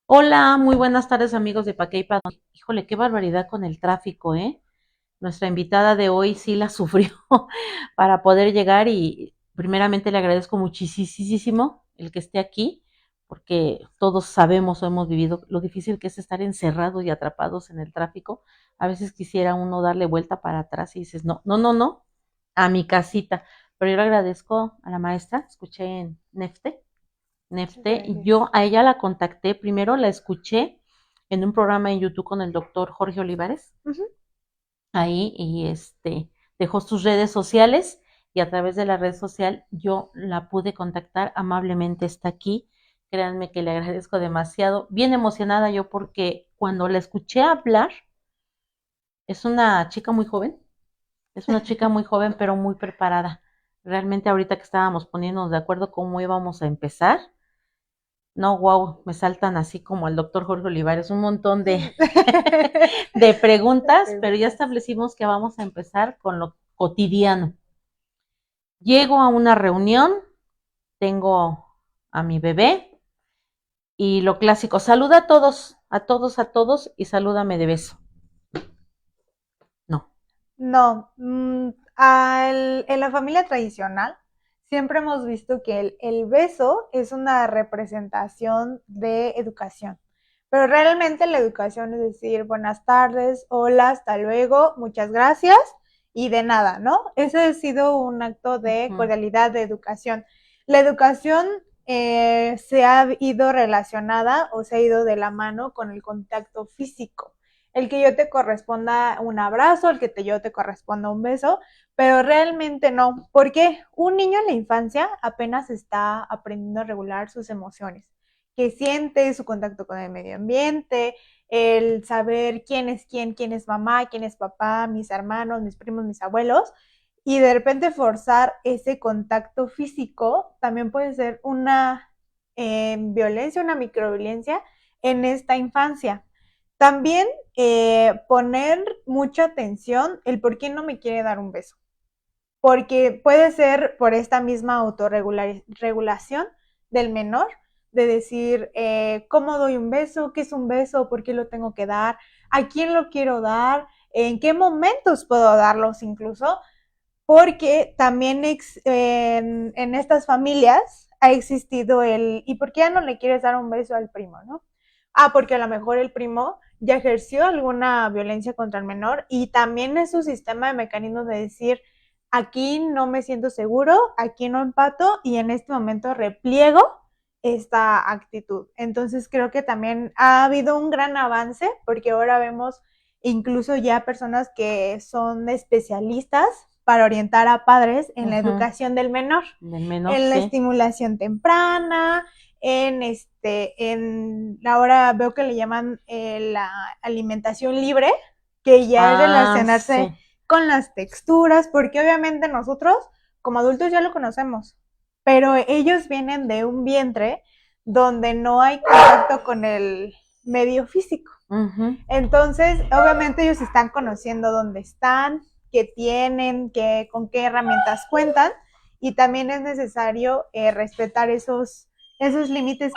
Hola, muy buenas tardes amigos de Pa' qué y Pa' dónde. Híjole, qué barbaridad con el tráfico, ¿eh? Nuestra invitada de hoy sí la sufrió para poder llegar y primeramente le agradezco muchísimo el que esté aquí, porque todos sabemos o hemos vivido lo difícil que es estar encerrados y atrapados en el tráfico. A veces quisiera uno darle vuelta para atrás y dices, no, a mi casita. Pero yo le agradezco a la maestra, escuché en Muchas Nefte, y gracias. yo a ella la contacté, primero la escuché en un programa en YouTube con el doctor Jorge Olivares, Ujú. ahí, y dejó sus redes sociales, y a través de la red social yo la pude contactar, amablemente está aquí, créanme que le agradezco demasiado, bien emocionada yo porque cuando la escuché hablar, es una chica muy joven, es una chica muy joven pero muy preparada, realmente ahorita que estábamos poniéndonos de acuerdo cómo íbamos a empezar. No, wow, me saltan así como el doctor Jorge Olivares, un montón de, de De preguntas, pero ya preguntas. establecimos que vamos a empezar con lo cotidiano. Llego a una reunión, tengo a mi bebé y lo clásico, saluda a todos y salúdame de beso. No. No, en la familia tradicional siempre hemos visto que el beso es una representación de educación, pero realmente la educación es decir buenas tardes, hola, hasta luego, muchas gracias y de nada, ¿no? Ese ha sido un acto de Ujú, cordialidad de educación. La educación se ha ido relacionada o se ha ido de la mano con el contacto físico, el que yo te corresponda un abrazo, el que yo te corresponda un beso, pero realmente no, porque un niño en la infancia apenas está aprendiendo a regular sus emociones, que siente su contacto con el medio ambiente, el saber quién es mamá, quién es papá, mis hermanos, mis primos, mis abuelos, y de repente forzar ese contacto físico también puede ser una violencia, una microviolencia en esta infancia. También poner mucha atención el por qué no me quiere dar un beso. Porque puede ser por esta misma autorregulación del menor, de decir, ¿cómo doy un beso? ¿Qué es un beso? ¿Por qué lo tengo que dar? ¿A quién lo quiero dar? ¿En qué momentos puedo darlos incluso? Porque también en estas familias ha existido ¿y por qué ya no le quieres dar un beso al primo, no? Ah, porque a lo mejor el primo ya ejerció alguna violencia contra el menor y también es su sistema de mecanismos de decir, aquí no me siento seguro, aquí no empato y en este momento repliego esta actitud. Entonces creo que también ha habido un gran avance porque ahora vemos incluso ya personas que son especialistas para orientar a padres en la ujú, educación del menor, del menor, en la sí. estimulación temprana, ahora veo que le llaman la alimentación libre, que ya es Ah, relacionarse sí. con las texturas, porque obviamente nosotros como adultos ya lo conocemos, pero ellos vienen de un vientre donde no hay contacto con el medio físico. Ujú. Entonces, obviamente ellos están conociendo dónde están, qué tienen, con qué herramientas cuentan y también es necesario respetar esos límites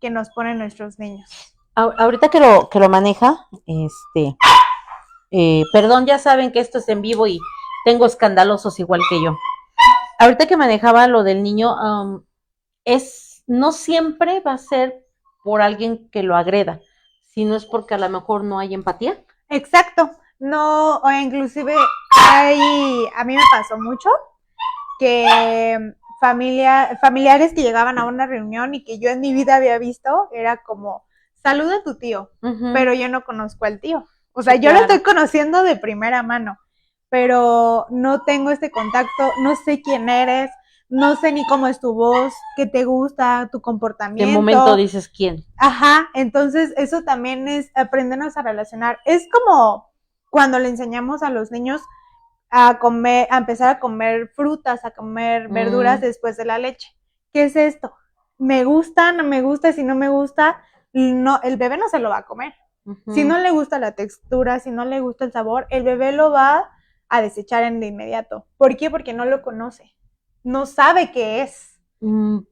que nos ponen nuestros niños. Ahorita que lo maneja, perdón, ya saben que esto es en vivo y tengo escandalosos igual que yo. Ahorita que manejaba lo del niño, no siempre va a ser por alguien que lo agreda, sino es porque a lo mejor no hay empatía. Exacto, no, o inclusive a mí me pasó mucho que familiares que llegaban a una reunión y que yo en mi vida había visto, era como, saluda a tu tío, Ujú, pero yo no conozco al tío. O sea, sí, yo lo estoy claro. conociendo de primera mano, pero no tengo este contacto, no sé quién eres, no sé ni cómo es tu voz, qué te gusta, tu De momento comportamiento. dices quién. Ajá, entonces eso también es aprendernos a relacionar. Es como cuando le enseñamos a los niños a comer, a empezar a comer frutas, a comer verduras Mm, después de la leche. ¿Qué es esto? Me gusta, no me gusta, si no me gusta, no, el bebé no se lo va a comer. Si ujú. no le gusta la textura, si no le gusta el sabor, el bebé lo va a desechar en de inmediato. ¿Por qué? Porque no lo conoce, no sabe qué es.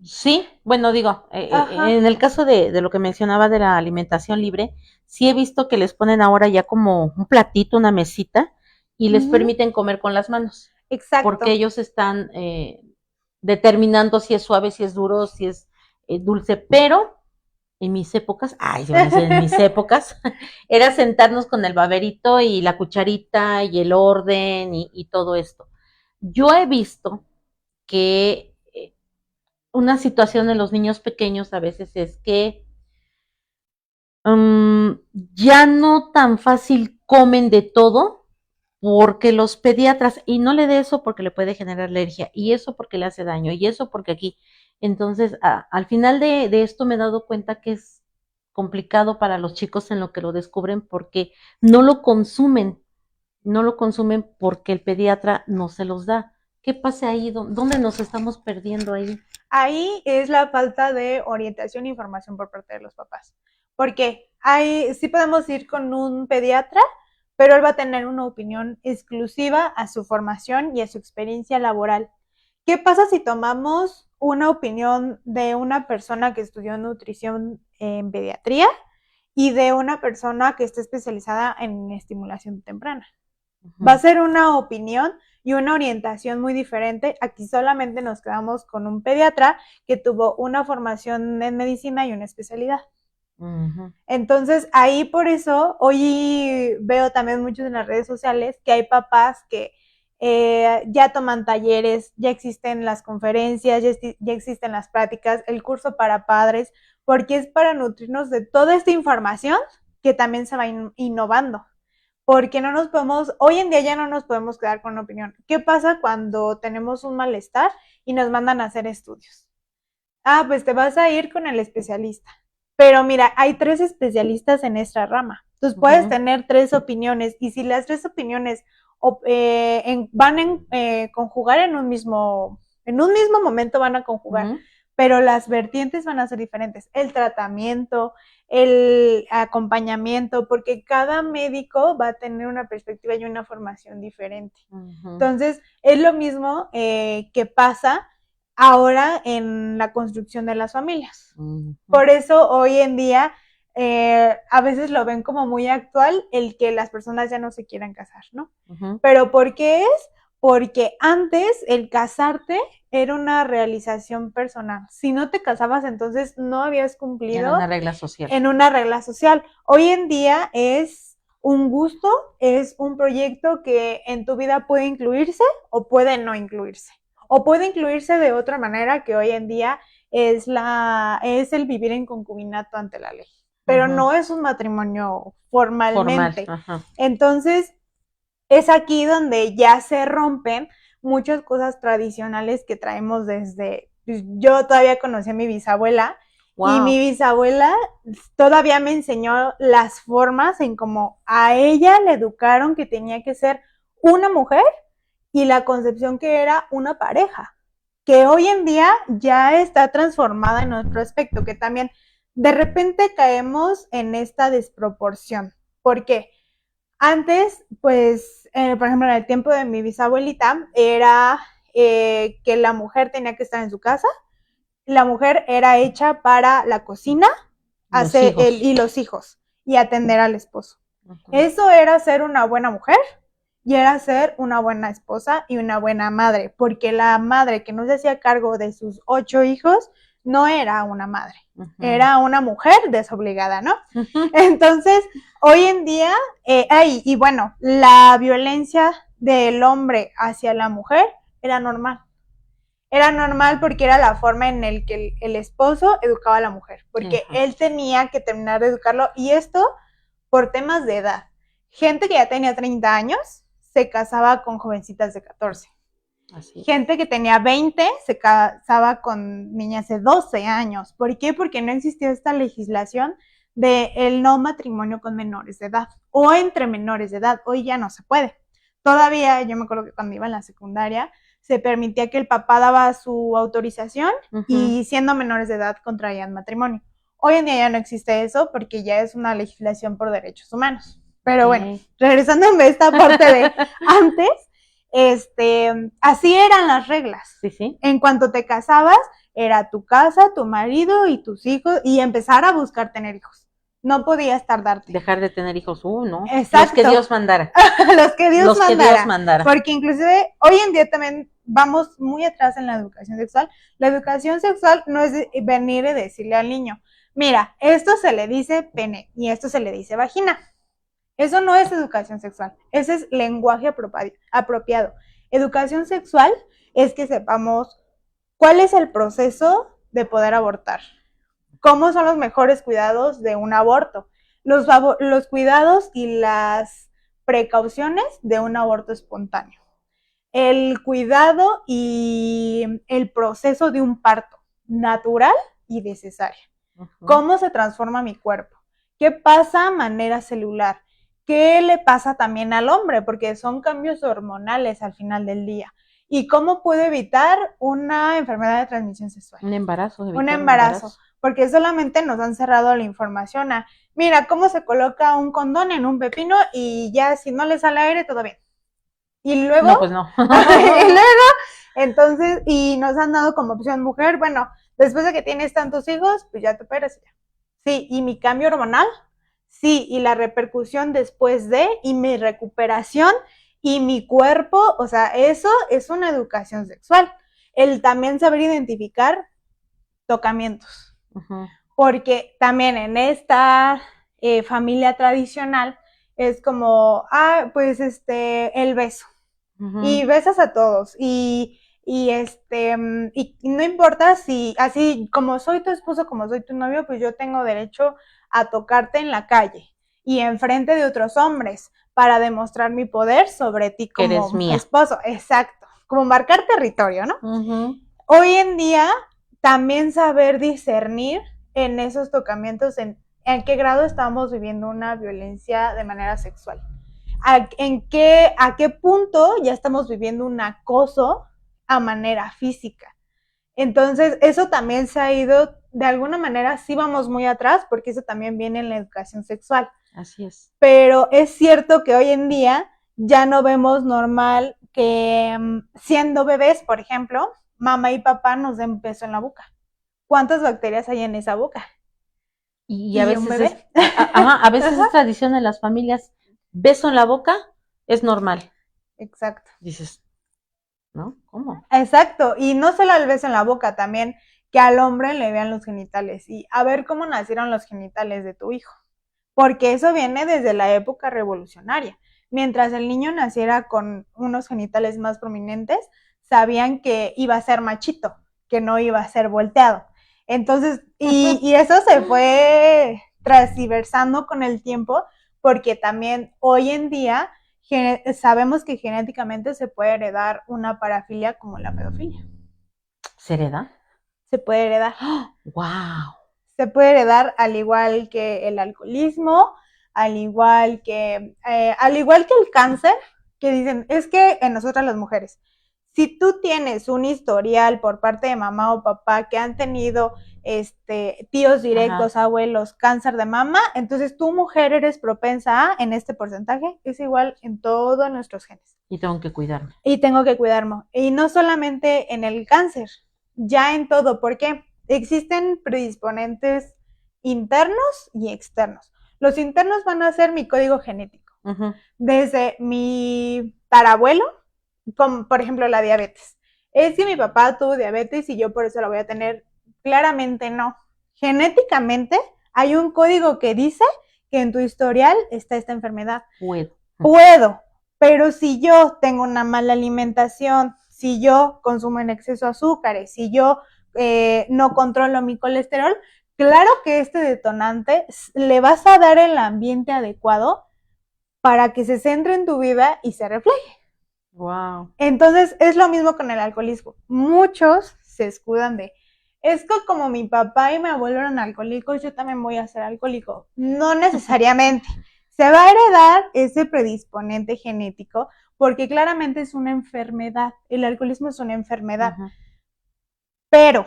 Sí, bueno, digo, Ajá. en el caso de lo que mencionaba de la alimentación libre, sí he visto que les ponen ahora ya como un platito, una mesita, y les Ujú. permiten comer con las manos, porque Exacto. ellos están determinando si es suave, si es duro, si es dulce, pero en mis épocas, ay, se van a decir en mis épocas, era sentarnos con el baberito y la cucharita y el orden y todo esto. Yo he visto que una situación en los niños pequeños a veces es que ya no tan fácil comen de todo porque los pediatras, y no le dé eso porque le puede generar alergia, y eso porque le hace daño, y eso porque aquí. Entonces, al final de esto me he dado cuenta que es complicado para los chicos en lo que lo descubren porque no lo consumen, no lo consumen porque el pediatra no se los da. ¿Qué pasa ahí? ¿Dónde nos estamos perdiendo ahí? Ahí es la falta de orientación e información por parte de los papás. Porque sí podemos ir con un pediatra, pero él va a tener una opinión exclusiva a su formación y a su experiencia laboral. ¿Qué pasa si tomamos una opinión de una persona que estudió nutrición en pediatría y de una persona que está especializada en estimulación temprana? Va a ser una opinión y una orientación muy diferente. Aquí solamente nos quedamos con un pediatra que tuvo una formación en medicina y una especialidad. Uh-huh. Entonces, ahí por eso, hoy veo también muchos en las redes sociales que hay papás que ya toman talleres, ya existen las conferencias, ya existen las prácticas, el curso para padres, porque es para nutrirnos de toda esta información que también se va innovando. Porque no nos podemos, hoy en día ya no nos podemos quedar con una opinión. ¿Qué pasa cuando tenemos un malestar y nos mandan a hacer estudios? Ah, pues te vas a ir con el especialista. Pero mira, hay 3 especialistas en esta rama. Entonces puedes Uh-huh. tener 3 opiniones y si las 3 opiniones van a conjugar en un mismo momento van a conjugar, Uh-huh. pero las vertientes van a ser diferentes. El tratamiento, el acompañamiento, porque cada médico va a tener una perspectiva y una formación diferente. Uh-huh. Entonces, es lo mismo que pasa ahora en la construcción de las familias. Uh-huh. Por eso hoy en día a veces lo ven como muy actual el que las personas ya no se quieran casar, ¿no? Uh-huh. Pero ¿por qué es? Porque antes el casarte era una realización personal. Si no te casabas, entonces no habías Era cumplido una regla social. en una regla social. Hoy en día es un gusto, es un proyecto que en tu vida puede incluirse o puede no incluirse. O puede incluirse de otra manera que hoy en día es el vivir en concubinato ante la ley. Pero Uh-huh. no es un matrimonio Formal. formalmente. Ajá. Entonces, es aquí donde ya se rompen muchas cosas tradicionales que traemos desde, yo todavía conocí a mi bisabuela y mi Wow. bisabuela todavía me enseñó las formas en cómo a ella le educaron que tenía que ser una mujer y la concepción que era una pareja, que hoy en día ya está transformada en otro aspecto, que también de repente caemos en esta desproporción. ¿Por qué? Antes, pues, por ejemplo, en el tiempo de mi bisabuelita, era que la mujer tenía que estar en su casa, la mujer era hecha para la cocina Los hijos. y los hijos y atender al esposo. Uh-huh. Eso era ser una buena mujer y era ser una buena esposa y una buena madre, porque la madre que no se hacía cargo de sus 8 hijos no era una madre, Uh-huh. era una mujer desobligada, ¿no? Uh-huh. Entonces, hoy en día, y bueno, la violencia del hombre hacia la mujer era normal. Era normal porque era la forma en la que el esposo educaba a la mujer, porque Uh-huh. él tenía que terminar de educarlo y esto por temas de edad. Gente que ya tenía 30 años se casaba con jovencitas de 14. Así es. Gente que tenía 20 se casaba con niñas de 12 años. ¿Por qué? Porque no existía esta legislación de el no matrimonio con menores de edad o entre menores de edad. Hoy ya no se puede. Todavía, yo me acuerdo que cuando iba en la secundaria, se permitía que el papá daba su autorización Uh-huh. y siendo menores de edad contraían matrimonio. Hoy en día ya no existe eso porque ya es una legislación por derechos humanos. Pero bueno, regresando a esta parte de antes, así eran las reglas. Sí, sí. En cuanto te casabas, era tu casa, tu marido y tus hijos, y empezar a buscar tener hijos. No podías tardarte. Dejar de tener hijos, ¿no? Exacto. Los que Dios mandara. Los que Dios mandara. Porque inclusive hoy en día también vamos muy atrás en la educación sexual. La educación sexual no es venir y decirle al niño, mira, esto se le dice pene y esto se le dice vagina. Eso no es educación sexual, ese es lenguaje apropiado. Educación sexual es que sepamos cuál es el proceso de poder abortar, cómo son los mejores cuidados de un aborto, los cuidados y las precauciones de un aborto espontáneo, el cuidado y el proceso de un parto natural y de cesárea, cómo se transforma mi cuerpo, qué pasa a manera celular, qué le pasa también al hombre, porque son cambios hormonales al final del día. ¿Y cómo puedo evitar una enfermedad de transmisión sexual? Un embarazo. Un embarazo. Porque solamente nos han cerrado la información a, mira, cómo se coloca un condón en un pepino y ya si no le sale aire, todo bien. Y luego... No, pues no. y luego, entonces, y nos han dado como opción mujer, bueno, después de que tienes tantos hijos, pues ya te operas. Sí, y mi cambio hormonal, sí, y la repercusión después de, y mi recuperación, y mi cuerpo, o sea, eso es una educación sexual. El también saber identificar tocamientos. Porque también en esta familia tradicional es como, pues el beso. Y besas a todos. Y no importa si, así como soy tu esposo, como soy tu novio, pues yo tengo derecho a tocarte en la calle y enfrente de otros hombres para demostrar mi poder sobre ti como esposo. Exacto. Como marcar territorio, ¿no? Hoy en día, también saber discernir en esos tocamientos en qué grado estamos viviendo una violencia de manera sexual. ¿A qué punto ya estamos viviendo un acoso a manera física? Entonces, eso también se ha ido, de alguna manera, sí vamos muy atrás, porque eso también viene en la educación sexual. Así es. Pero es cierto que hoy en día ya no vemos normal que siendo bebés, por ejemplo, mamá y papá nos den beso en la boca. ¿Cuántas bacterias hay en esa boca? Y a veces a veces es tradición en las familias, beso en la boca es normal. Exacto. Dices, ¿no? ¿Cómo? Exacto, y no solo el beso en la boca, también que al hombre le vean los genitales y a ver cómo nacieron los genitales de tu hijo, porque eso viene desde la época revolucionaria. Mientras el niño naciera con unos genitales más prominentes, sabían que iba a ser machito, que no iba a ser volteado. Entonces, y eso se fue transversando con el tiempo, porque también hoy en día sabemos que genéticamente se puede heredar una parafilia como la pedofilia. ¿Se hereda? Se puede heredar. ¡Wow! Se puede heredar al igual que el alcoholismo, al igual que el cáncer, que dicen, es que en nosotras las mujeres, si tú tienes un historial por parte de mamá o papá que han tenido tíos directos, abuelos, cáncer de mama, entonces tu mujer eres propensa a, en este porcentaje, es igual en todos nuestros genes. Y tengo que cuidarme. Y tengo que cuidarme. Y no solamente en el cáncer, ya en todo. ¿Por qué? Existen predisponentes internos y externos. Los internos van a ser mi código genético. Desde mi tarabuelo, como por ejemplo la diabetes. Es que mi papá tuvo diabetes y yo por eso la voy a tener. Claramente no. Genéticamente hay un código que dice que en tu historial está esta enfermedad. Puedo, pero si yo tengo una mala alimentación, si yo consumo en exceso azúcares, si yo no controlo mi colesterol, claro que este detonante le vas a dar el ambiente adecuado para que se centre en tu vida y se refleje. Wow. Entonces, es lo mismo con el alcoholismo. Muchos se escudan de, es que como mi papá y mi abuelo eran alcohólicos, yo también voy a ser alcohólico. No necesariamente. Se va a heredar ese predisponente genético porque claramente es una enfermedad. El alcoholismo es una enfermedad. Pero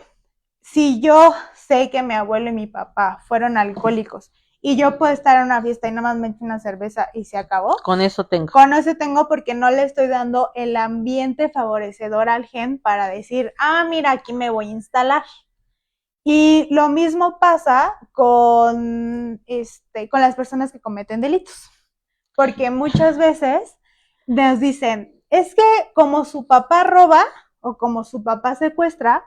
si yo sé que mi abuelo y mi papá fueron alcohólicos y yo puedo estar en una fiesta y nada más me echo una cerveza y se acabó. Con eso tengo. Con eso tengo porque no le estoy dando el ambiente favorecedor al gen para decir, mira, aquí me voy a instalar. Y lo mismo pasa con las personas que cometen delitos. Porque muchas veces nos dicen, es que como su papá roba o como su papá secuestra,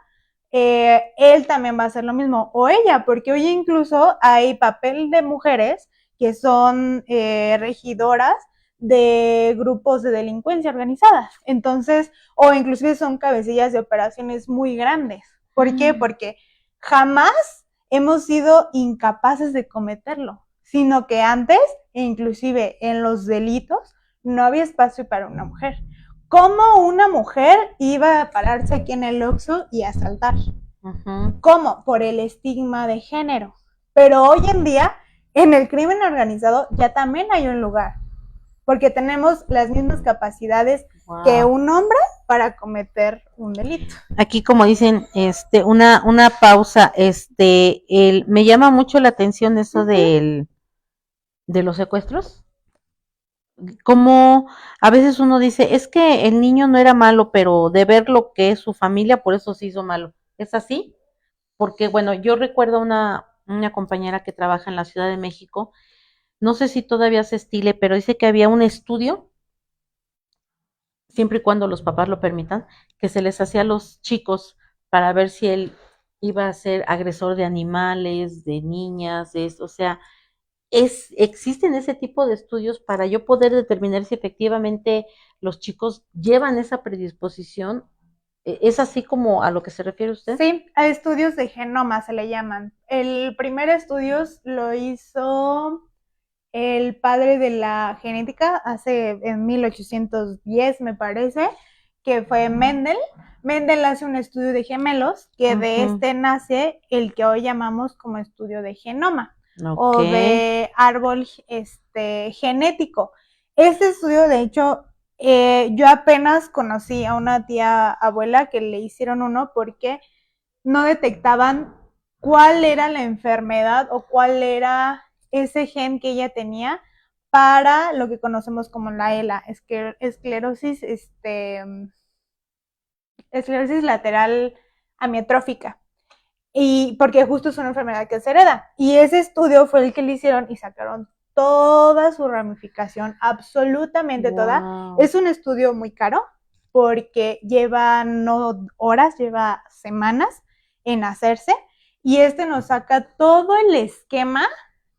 él también va a hacer lo mismo, o ella, porque hoy incluso hay papel de mujeres que son regidoras de grupos de delincuencia organizada. Entonces, o inclusive son cabecillas de operaciones muy grandes. ¿Por qué? Porque jamás hemos sido incapaces de cometerlo, sino que antes, inclusive en los delitos, no había espacio para una mujer. ¿Cómo una mujer iba a pararse aquí en el Oxxo y asaltar? ¿Cómo? Por el estigma de género. Pero hoy en día, en el crimen organizado ya también hay un lugar, porque tenemos las mismas capacidades que un hombre para cometer un delito. Aquí, como dicen, una pausa, me llama mucho la atención eso de los secuestros. Como a veces uno dice, es que el niño no era malo, pero de ver lo que es su familia, por eso se hizo malo. ¿Es así? Porque, bueno, yo recuerdo una compañera que trabaja en la Ciudad de México, no sé si todavía se estile, pero dice que había un estudio, siempre y cuando los papás lo permitan, que se les hacía a los chicos para ver si él iba a ser agresor de animales, de niñas, o sea, existen ese tipo de estudios para yo poder determinar si efectivamente los chicos llevan esa predisposición. ¿Es así como a lo que se refiere usted? Sí, a estudios de genoma se le llaman. El primer estudio lo hizo el padre de la genética en 1810, me parece, que fue Mendel. Mendel hace un estudio de gemelos, que de este nace el que hoy llamamos como estudio de genoma. O de árbol genético. Este estudio, de hecho, yo apenas conocí a una tía abuela que le hicieron uno porque no detectaban cuál era la enfermedad o cuál era ese gen que ella tenía para lo que conocemos como la ELA, esclerosis lateral amiotrófica. Y porque justo es una enfermedad que se hereda. Y ese estudio fue el que le hicieron y sacaron toda su ramificación, absolutamente toda. Es un estudio muy caro porque lleva no horas, lleva semanas en hacerse. Y nos saca todo el esquema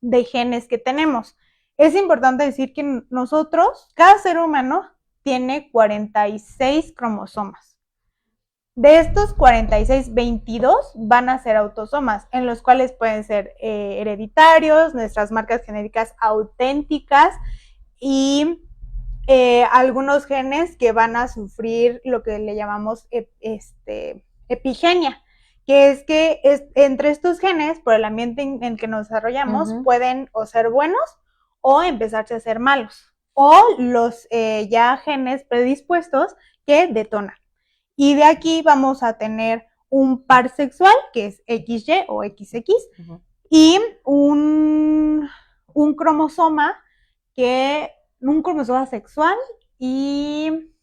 de genes que tenemos. Es importante decir que nosotros, cada ser humano, tiene 46 cromosomas. De estos 46, 22 van a ser autosomas, en los cuales pueden ser hereditarios, nuestras marcas genéticas auténticas y algunos genes que van a sufrir lo que le llamamos epigenia, que es que entre estos genes, por el ambiente en el que nos desarrollamos, pueden o ser buenos o empezarse a ser malos, o los ya genes predispuestos que detonan. Y de aquí vamos a tener un par sexual, que es XY o XX, y un cromosoma un cromosoma sexual y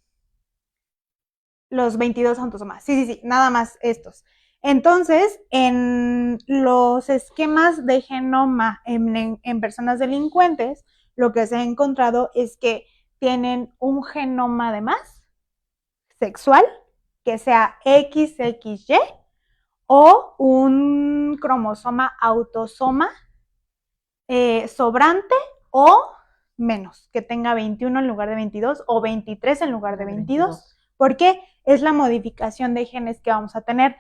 los 22 autosomas. Sí, nada más estos. Entonces, en los esquemas de genoma en personas delincuentes, lo que se ha encontrado es que tienen un genoma de más sexual, que sea XXY, o un cromosoma autosoma sobrante o menos, que tenga 21 en lugar de 22 o 23 en lugar de 22. ¿Por qué? Es la modificación de genes que vamos a tener.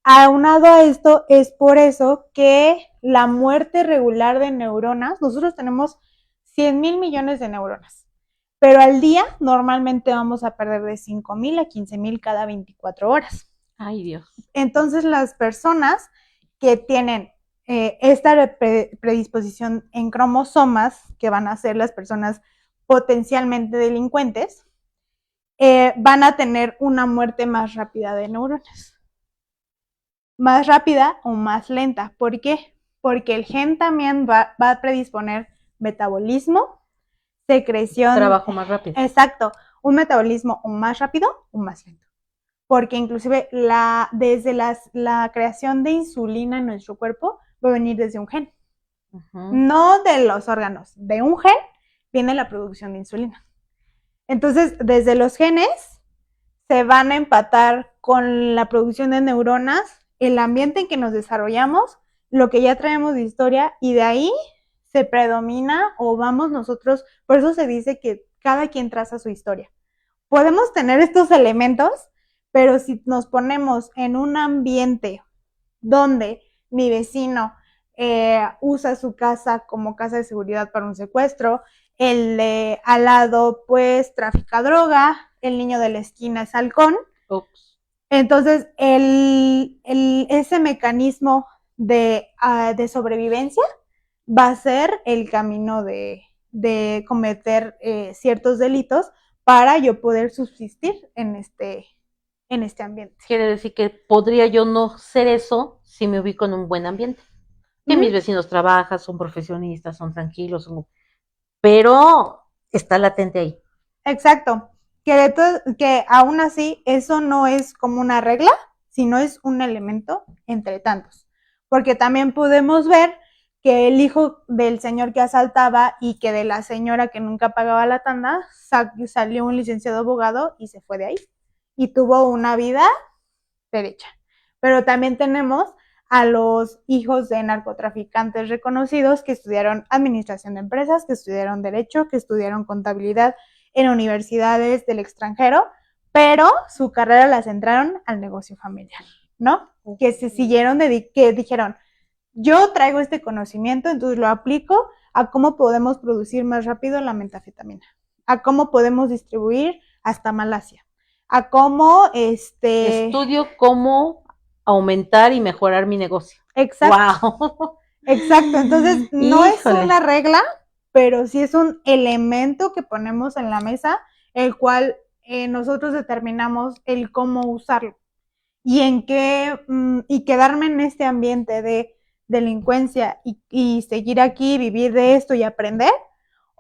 Aunado a esto, es por eso que la muerte regular de neuronas, nosotros tenemos 100,000 millones de neuronas, pero al día normalmente vamos a perder de 5,000 a 15,000 cada 24 horas. Ay, Dios. Entonces, las personas que tienen esta predisposición en cromosomas, que van a ser las personas potencialmente delincuentes, van a tener una muerte más rápida de neuronas. Más rápida o más lenta. ¿Por qué? porque el gen también va a predisponer metabolismo, secreción. Trabajo más rápido. Exacto, un metabolismo o más rápido o más lento. Porque inclusive desde la creación de insulina en nuestro cuerpo va a venir desde un gen. No de los órganos, de un gen viene la producción de insulina. Entonces, desde los genes se van a empatar con la producción de neuronas, el ambiente en que nos desarrollamos, lo que ya traemos de historia, y de ahí se predomina o vamos nosotros, por eso se dice que cada quien traza su historia. Podemos tener estos elementos, pero si nos ponemos en un ambiente donde mi vecino usa su casa como casa de seguridad para un secuestro, el de al lado pues trafica droga, el niño de la esquina es halcón. Ups. Entonces ese mecanismo de sobrevivencia va a ser el camino de cometer ciertos delitos para yo poder subsistir en este ambiente. Quiere decir que podría yo no ser eso si me ubico en un buen ambiente. Que mis vecinos trabajan, son profesionistas, son tranquilos, pero está latente ahí. Exacto. Que aún así eso no es como una regla, sino es un elemento entre tantos. Porque también podemos ver que el hijo del señor que asaltaba y que de la señora que nunca pagaba la tanda, salió un licenciado abogado y se fue de ahí. Y tuvo una vida derecha. Pero también tenemos a los hijos de narcotraficantes reconocidos que estudiaron administración de empresas, que estudiaron derecho, que estudiaron contabilidad en universidades del extranjero, pero su carrera la centraron al negocio familiar, ¿no? Que se siguieron, que dijeron, yo traigo este conocimiento, entonces lo aplico a cómo podemos producir más rápido la metanfetamina, a cómo podemos distribuir hasta Malasia, a cómo estudio cómo aumentar y mejorar mi negocio. Exacto. Wow. Exacto. Entonces, no es una regla, pero sí es un elemento que ponemos en la mesa, el cual nosotros determinamos el cómo usarlo. Y en qué, y quedarme en este ambiente de delincuencia y seguir aquí, vivir de esto y aprender,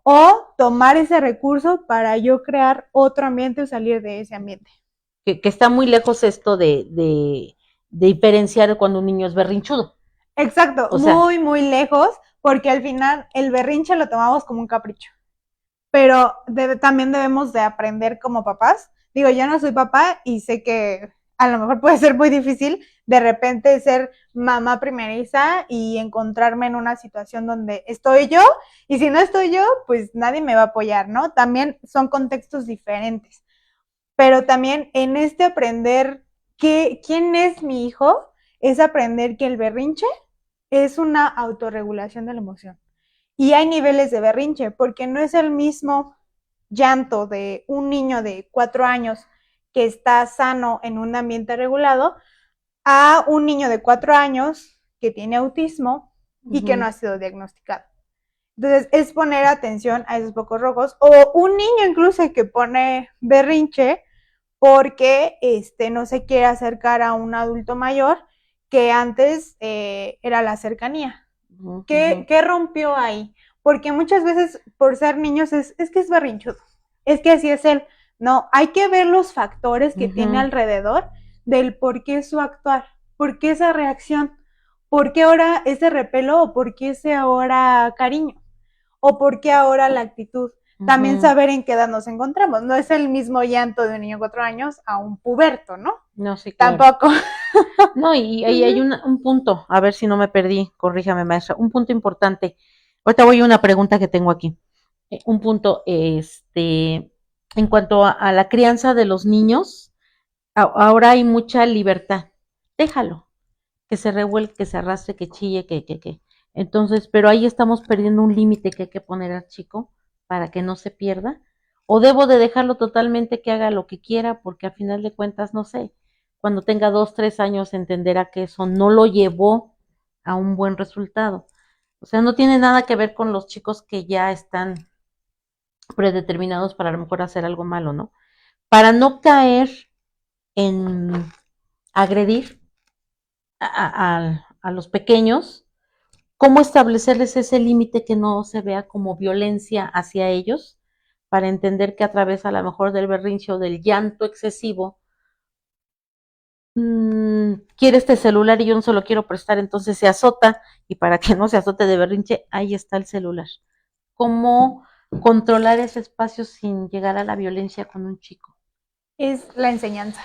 o tomar ese recurso para yo crear otro ambiente o salir de ese ambiente. Que está muy lejos esto de diferenciar cuando un niño es berrinchudo. Exacto, o sea, muy lejos, porque al final el berrinche lo tomamos como un capricho. Pero también debemos de aprender como papás. Digo, yo no soy papá y sé que a lo mejor puede ser muy difícil de repente ser mamá primeriza y encontrarme en una situación donde estoy yo, y si no estoy yo, pues nadie me va a apoyar, ¿no? También son contextos diferentes. Pero también en este aprender quién es mi hijo, es aprender que el berrinche es una autorregulación de la emoción. Y hay niveles de berrinche, porque no es el mismo llanto de un niño de 4 años que está sano en un ambiente regulado a un niño de 4 años que tiene autismo y que no ha sido diagnosticado. Entonces, es poner atención a esos focos rojos, o un niño incluso que pone berrinche porque no se quiere acercar a un adulto mayor que antes era la cercanía. ¿Qué rompió ahí? Porque muchas veces por ser niños es que es berrinchudo, es que así es él. No, hay que ver los factores que tiene alrededor del por qué su actuar, por qué esa reacción, por qué ahora ese repelo, o por qué ese ahora cariño, o por qué ahora la actitud. También saber en qué edad nos encontramos. No es el mismo llanto de un niño de 4 años a un puberto, ¿no? No, sí, claro. Tampoco. No, y ahí hay un punto, a ver si no me perdí, corríjame, maestra, un punto importante. Ahorita voy a una pregunta que tengo aquí. Un punto, en cuanto a la crianza de los niños, ahora hay mucha libertad. Déjalo, que se revuelque, que se arrastre, que chille, que. Entonces, pero ahí estamos perdiendo un límite que hay que poner al chico para que no se pierda. O debo de dejarlo totalmente que haga lo que quiera, porque a final de cuentas, no sé, cuando tenga 2, 3 años entenderá que eso no lo llevó a un buen resultado. O sea, no tiene nada que ver con los chicos que ya están predeterminados para a lo mejor hacer algo malo, ¿no? Para no caer en agredir a los pequeños, ¿Cómo establecerles ese límite que no se vea como violencia hacia ellos? Para entender que a través a lo mejor del berrinche o del llanto excesivo, quiere este celular y yo no se lo quiero prestar, entonces se azota, y para que no se azote de berrinche, ahí está el celular. ¿Cómo controlar ese espacio sin llegar a la violencia con un chico? Es la enseñanza,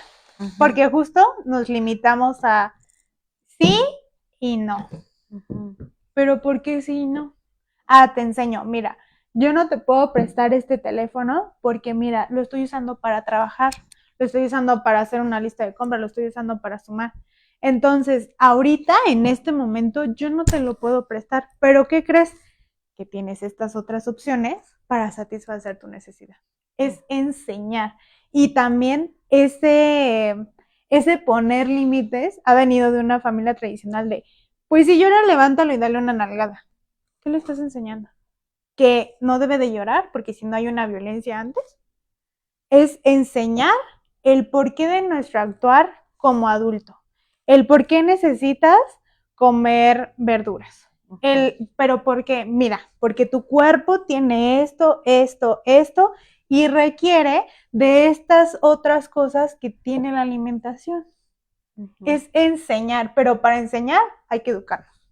porque justo nos limitamos a sí y no. Pero ¿por qué sí y no? Te enseño, mira, yo no te puedo prestar este teléfono porque mira, lo estoy usando para trabajar, lo estoy usando para hacer una lista de compras, lo estoy usando para sumar. Entonces, ahorita, en este momento, yo no te lo puedo prestar, pero ¿qué crees? Que tienes estas otras opciones para satisfacer tu necesidad. Es enseñar. Y también ese poner límites ha venido de una familia tradicional de, pues si llora, levántalo y dale una nalgada. ¿Qué le estás enseñando? Que no debe de llorar porque si no hay una violencia antes. Es enseñar el porqué de nuestro actuar como adulto. El por qué necesitas comer verduras. Pero porque, mira, porque tu cuerpo tiene esto, esto, esto y requiere de estas otras cosas que tiene la alimentación. Es enseñar, pero para enseñar hay que educarnos.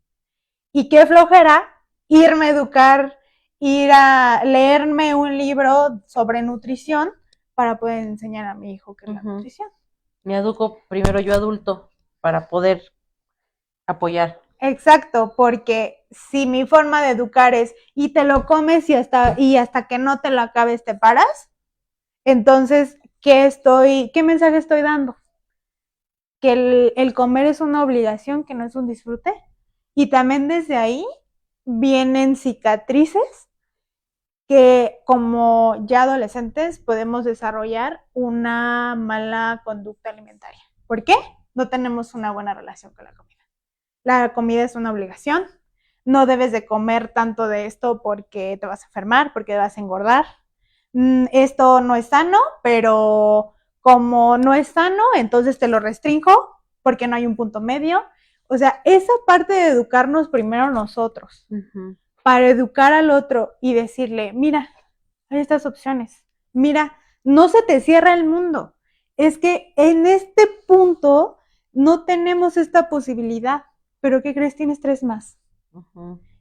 Y qué flojera irme a educar, ir a leerme un libro sobre nutrición para poder enseñar a mi hijo qué es la nutrición. Me educo primero yo adulto para poder apoyar. Exacto, porque si mi forma de educar es y te lo comes y hasta que no te lo acabes te paras, entonces, ¿qué mensaje estoy dando? Que el comer es una obligación, que no es un disfrute. Y también desde ahí vienen cicatrices que como ya adolescentes podemos desarrollar una mala conducta alimentaria. ¿Por qué? No tenemos una buena relación con la comida. La comida es una obligación. No debes de comer tanto de esto porque te vas a enfermar, porque te vas a engordar. Esto no es sano, pero como no es sano, entonces te lo restringo porque no hay un punto medio. O sea, esa parte de educarnos primero nosotros, para educar al otro y decirle, mira, hay estas opciones, mira, no se te cierra el mundo. Es que en este punto no tenemos esta posibilidad, pero ¿qué crees? Tienes 3 más.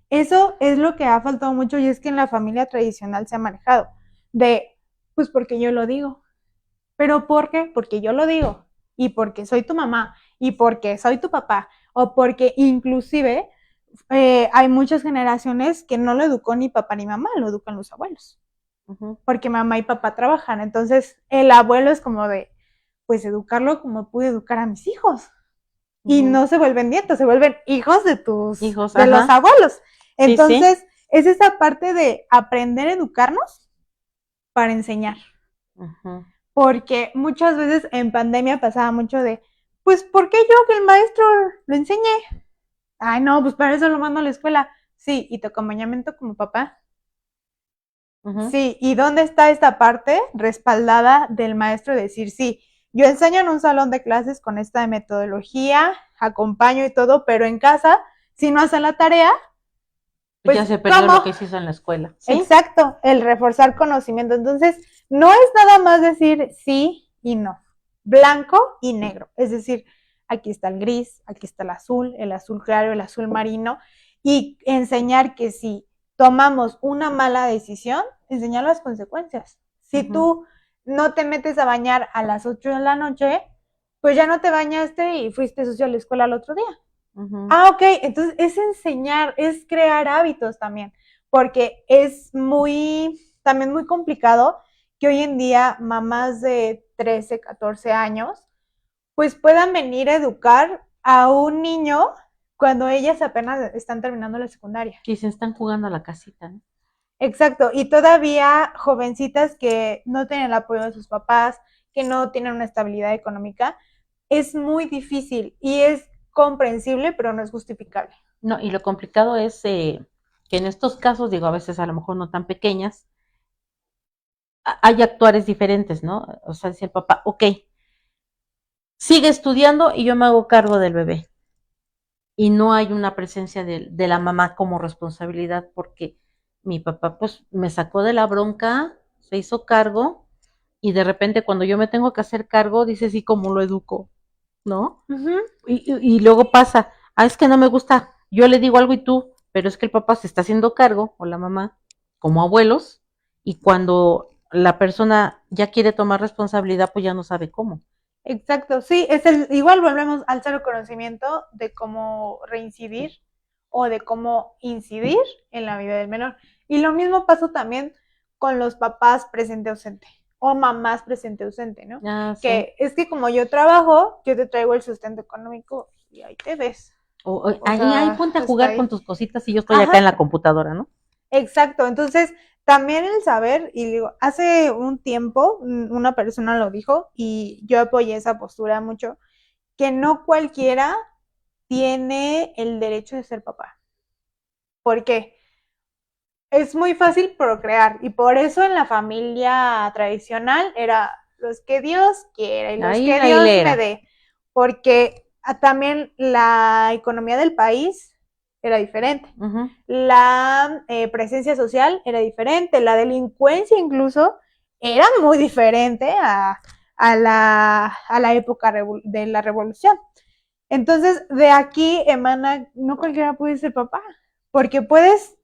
Eso es lo que ha faltado mucho y es que en la familia tradicional se ha manejado de, pues porque yo lo digo. ¿Pero por qué? Porque yo lo digo y porque soy tu mamá y porque soy tu papá o porque inclusive hay muchas generaciones que no lo educó ni papá ni mamá, lo educan los abuelos. Porque mamá y papá trabajan. Entonces el abuelo es como de, pues educarlo como pude educar a mis hijos. Y no se vuelven nietos, se vuelven hijos de hijos, de los abuelos. Entonces, es esa parte de aprender a educarnos para enseñar. Porque muchas veces en pandemia pasaba mucho de, pues, ¿por qué yo que el maestro lo enseñe? Ay, no, pues para eso lo mando a la escuela. Sí, y tu acompañamiento como papá. Sí, ¿y dónde está esta parte respaldada del maestro de decir, sí, yo enseño en un salón de clases con esta metodología, acompaño y todo, pero en casa, si no hace la tarea, pues ya se perdió lo que se hizo en la escuela. ¿Sí? Exacto, el reforzar conocimiento. Entonces, no es nada más decir sí y no, blanco y negro. Es decir, aquí está el gris, aquí está el azul claro, el azul marino, y enseñar que si tomamos una mala decisión, enseñar las consecuencias. Si tú no te metes a bañar a las 8 de la noche, pues ya no te bañaste y fuiste sucio a la escuela al otro día. Ok, entonces es enseñar, es crear hábitos también, porque es también muy complicado que hoy en día mamás de 13, 14 años, pues puedan venir a educar a un niño cuando ellas apenas están terminando la secundaria. Sí, se están jugando a la casita, ¿no? Exacto, y todavía jovencitas que no tienen el apoyo de sus papás, que no tienen una estabilidad económica, es muy difícil y es comprensible, pero no es justificable. No, y lo complicado es que en estos casos, digo, a veces a lo mejor no tan pequeñas, hay actuares diferentes, ¿no? O sea, dice el papá, ok, sigue estudiando y yo me hago cargo del bebé. y no hay una presencia de la mamá como responsabilidad, porque mi papá pues me sacó de la bronca, se hizo cargo, y de repente cuando yo me tengo que hacer cargo, dice, sí, ¿cómo lo educo? ¿No? Ujú. Y luego pasa, es que no me gusta, yo le digo algo y tú, pero es que el papá se está haciendo cargo, o la mamá, como abuelos, y cuando la persona ya quiere tomar responsabilidad, pues ya no sabe cómo. Exacto, sí, igual volvemos al cero conocimiento de cómo reincidir o de cómo incidir en la vida del menor. Y lo mismo pasó también con los papás presente ausente o mamás presente ausente, ¿no? Sí. Que es que como yo trabajo, yo te traigo el sustento económico y ahí te ves. O Ahí sea, ponte a está jugar con ahí. tus cositas y yo estoy acá en Ajá, la computadora, ¿no? exacto. Entonces, también el saber, y digo, hace un tiempo una persona lo dijo y yo apoyé esa postura mucho, que no cualquiera tiene el derecho de ser papá. ¿Por qué? Es muy fácil procrear y por eso en la familia tradicional era los que Dios quiera y los Ahí que la Dios me hilera. dé, porque también la economía del país era diferente, Ujú. la presencia social era diferente, la delincuencia incluso era muy diferente a la época de la revolución. Entonces, de aquí emana, no cualquiera puede ser papá, porque puedes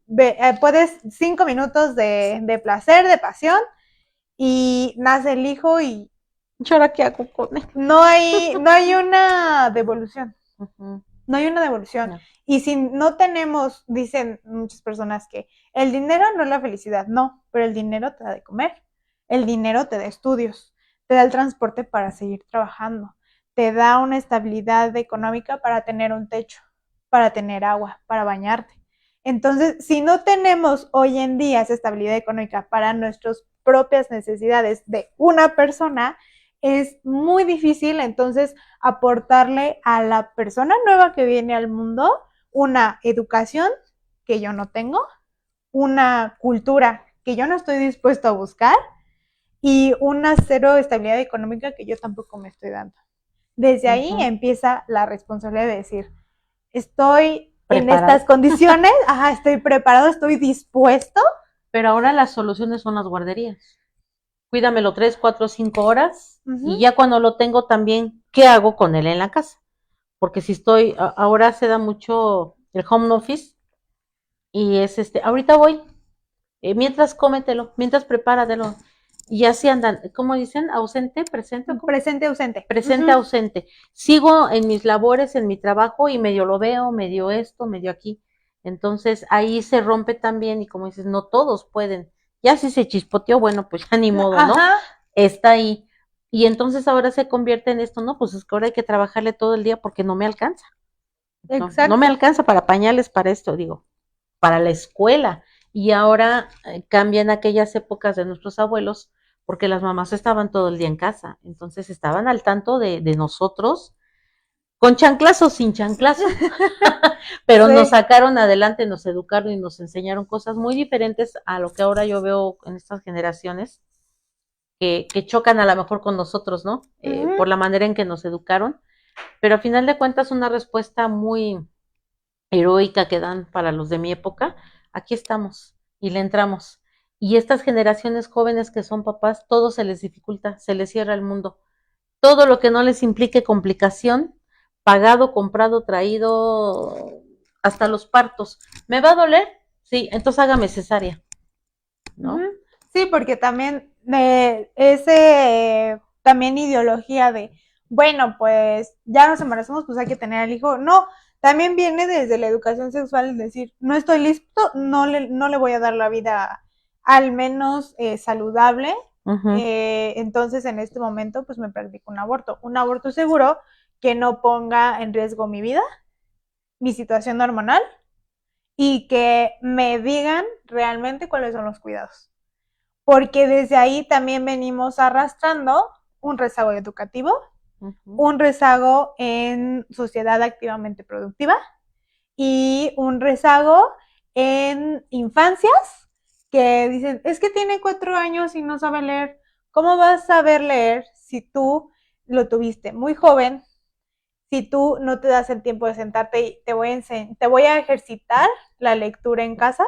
5 minutos de placer, de pasión, y nace el hijo y ¿Y ahora qué hago con él? no hay una devolución, Ujú. no hay una devolución. No. Y si no tenemos, dicen muchas personas que el dinero no es la felicidad, no, pero el dinero te da de comer, el dinero te da estudios, te da el transporte para seguir trabajando, te da una estabilidad económica para tener un techo, para tener agua, para bañarte. Entonces, si no tenemos hoy en día esa estabilidad económica para nuestras propias necesidades de una persona, es muy difícil entonces aportarle a la persona nueva que viene al mundo una educación que yo no tengo, una cultura que yo no estoy dispuesto a buscar y una cero estabilidad económica que yo tampoco me estoy dando. Desde ahí Ujú. empieza la responsabilidad de decir, estoy en estas Preparado. condiciones, ajá, estoy preparado, estoy dispuesto. Pero ahora las soluciones son las guarderías. Cuídamelo 3, 4, 5 horas y Uh-huh. ya cuando lo tengo también, ¿qué hago con él en la casa? Porque si estoy, ahora se da mucho el home office y es ahorita voy, mientras cómetelo, mientras prepáratelo. Y así andan, ¿cómo dicen? ¿Ausente, presente? ¿Cómo? Presente, ausente. Presente, Uh-huh. ausente. Sigo en mis labores, en mi trabajo y medio lo veo, medio esto, medio aquí. Entonces ahí se rompe también y como dices, no todos pueden. Ya si se chispoteó, bueno, pues ya ni modo, ¿no? Ajá, Está ahí. Y entonces ahora se convierte en esto, ¿no? Pues es que ahora hay que trabajarle todo el día porque no me alcanza. No me exacto. alcanza para pañales, para esto, digo, para la escuela. Y ahora cambian aquellas épocas de nuestros abuelos porque las mamás estaban todo el día en casa. Entonces estaban al tanto de nosotros, con chanclazo o sin chanclazo, pero nos Sí. sacaron adelante, nos educaron y nos enseñaron cosas muy diferentes a lo que ahora yo veo en estas generaciones que chocan a lo mejor con nosotros, ¿no? Uh-huh. Por la manera en que nos educaron, pero a final de cuentas una respuesta muy heroica que dan para los de mi época, aquí estamos y le entramos. Y estas generaciones jóvenes que son papás, todo se les dificulta, se les cierra el mundo. Todo lo que no les implique complicación, pagado, comprado, traído, hasta los partos. ¿Me va a doler? Sí, entonces hágame cesárea, ¿no? Uh-huh. Sí, porque también ese también ideología de, bueno, pues ya nos embarazamos, pues hay que tener al hijo. No, también viene desde la educación sexual, es decir, no estoy listo, no le voy a dar la vida al menos saludable. Uh -huh. Entonces, en este momento, pues me practico un aborto seguro que no ponga en riesgo mi vida, mi situación hormonal y que me digan realmente cuáles son los cuidados, porque desde ahí también venimos arrastrando un rezago educativo, Uh -huh. un rezago en sociedad activamente productiva y un rezago en infancias que dicen, es que tiene 4 años y no sabe leer. ¿Cómo vas a saber leer si tú lo tuviste muy joven si tú no te das el tiempo de sentarte y te voy a ejercitar la lectura en casa?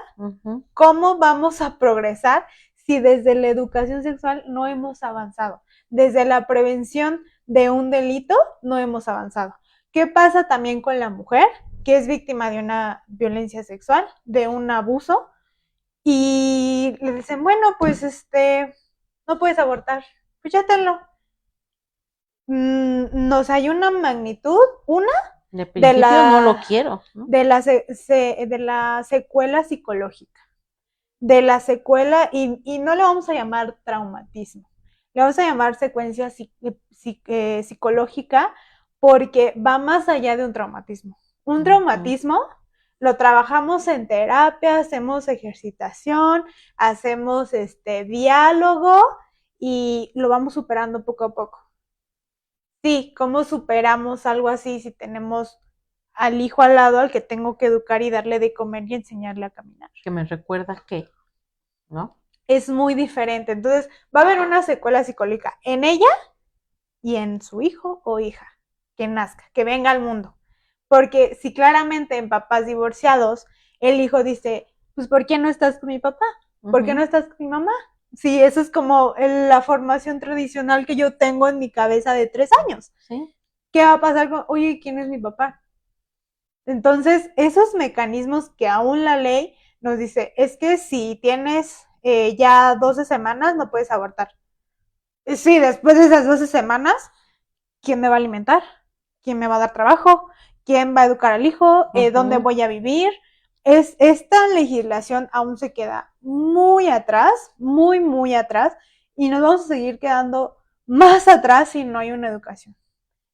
¿Cómo vamos a progresar si desde la educación sexual no hemos avanzado? Desde la prevención de un delito no hemos avanzado. ¿Qué pasa también con la mujer que es víctima de una violencia sexual, de un abuso? Y le dicen, bueno, pues no puedes abortar, pues ya tenlo. Nos hay una magnitud, de principio no lo quiero, ¿no? De la secuela psicológica, de la secuela, y no le vamos a llamar traumatismo, le vamos a llamar secuencia psicológica, porque va más allá de un traumatismo. Un traumatismo lo trabajamos en terapia, hacemos ejercitación, hacemos diálogo y lo vamos superando poco a poco. Sí, ¿cómo superamos algo así si tenemos al hijo al lado al que tengo que educar y darle de comer y enseñarle a caminar? Que me recuerda que, ¿no? Es muy diferente. Entonces, va a haber una secuela psicológica en ella y en su hijo o hija que nazca, que venga al mundo. Porque si claramente en papás divorciados el hijo dice, pues ¿por qué no estás con mi papá? ¿Por qué no estás con mi mamá? Sí, eso es como la formación tradicional que yo tengo en mi cabeza de 3 años. ¿Sí? ¿Qué va a pasar con, oye, quién es mi papá? Entonces, esos mecanismos que aún la ley nos dice, es que si tienes ya 12 semanas no puedes abortar. Sí, después de esas 12 semanas, ¿quién me va a alimentar? ¿Quién me va a dar trabajo? ¿Quién va a educar al hijo? ¿Dónde voy a vivir? Esta legislación aún se queda muy atrás, muy, muy atrás, y nos vamos a seguir quedando más atrás si no hay una educación.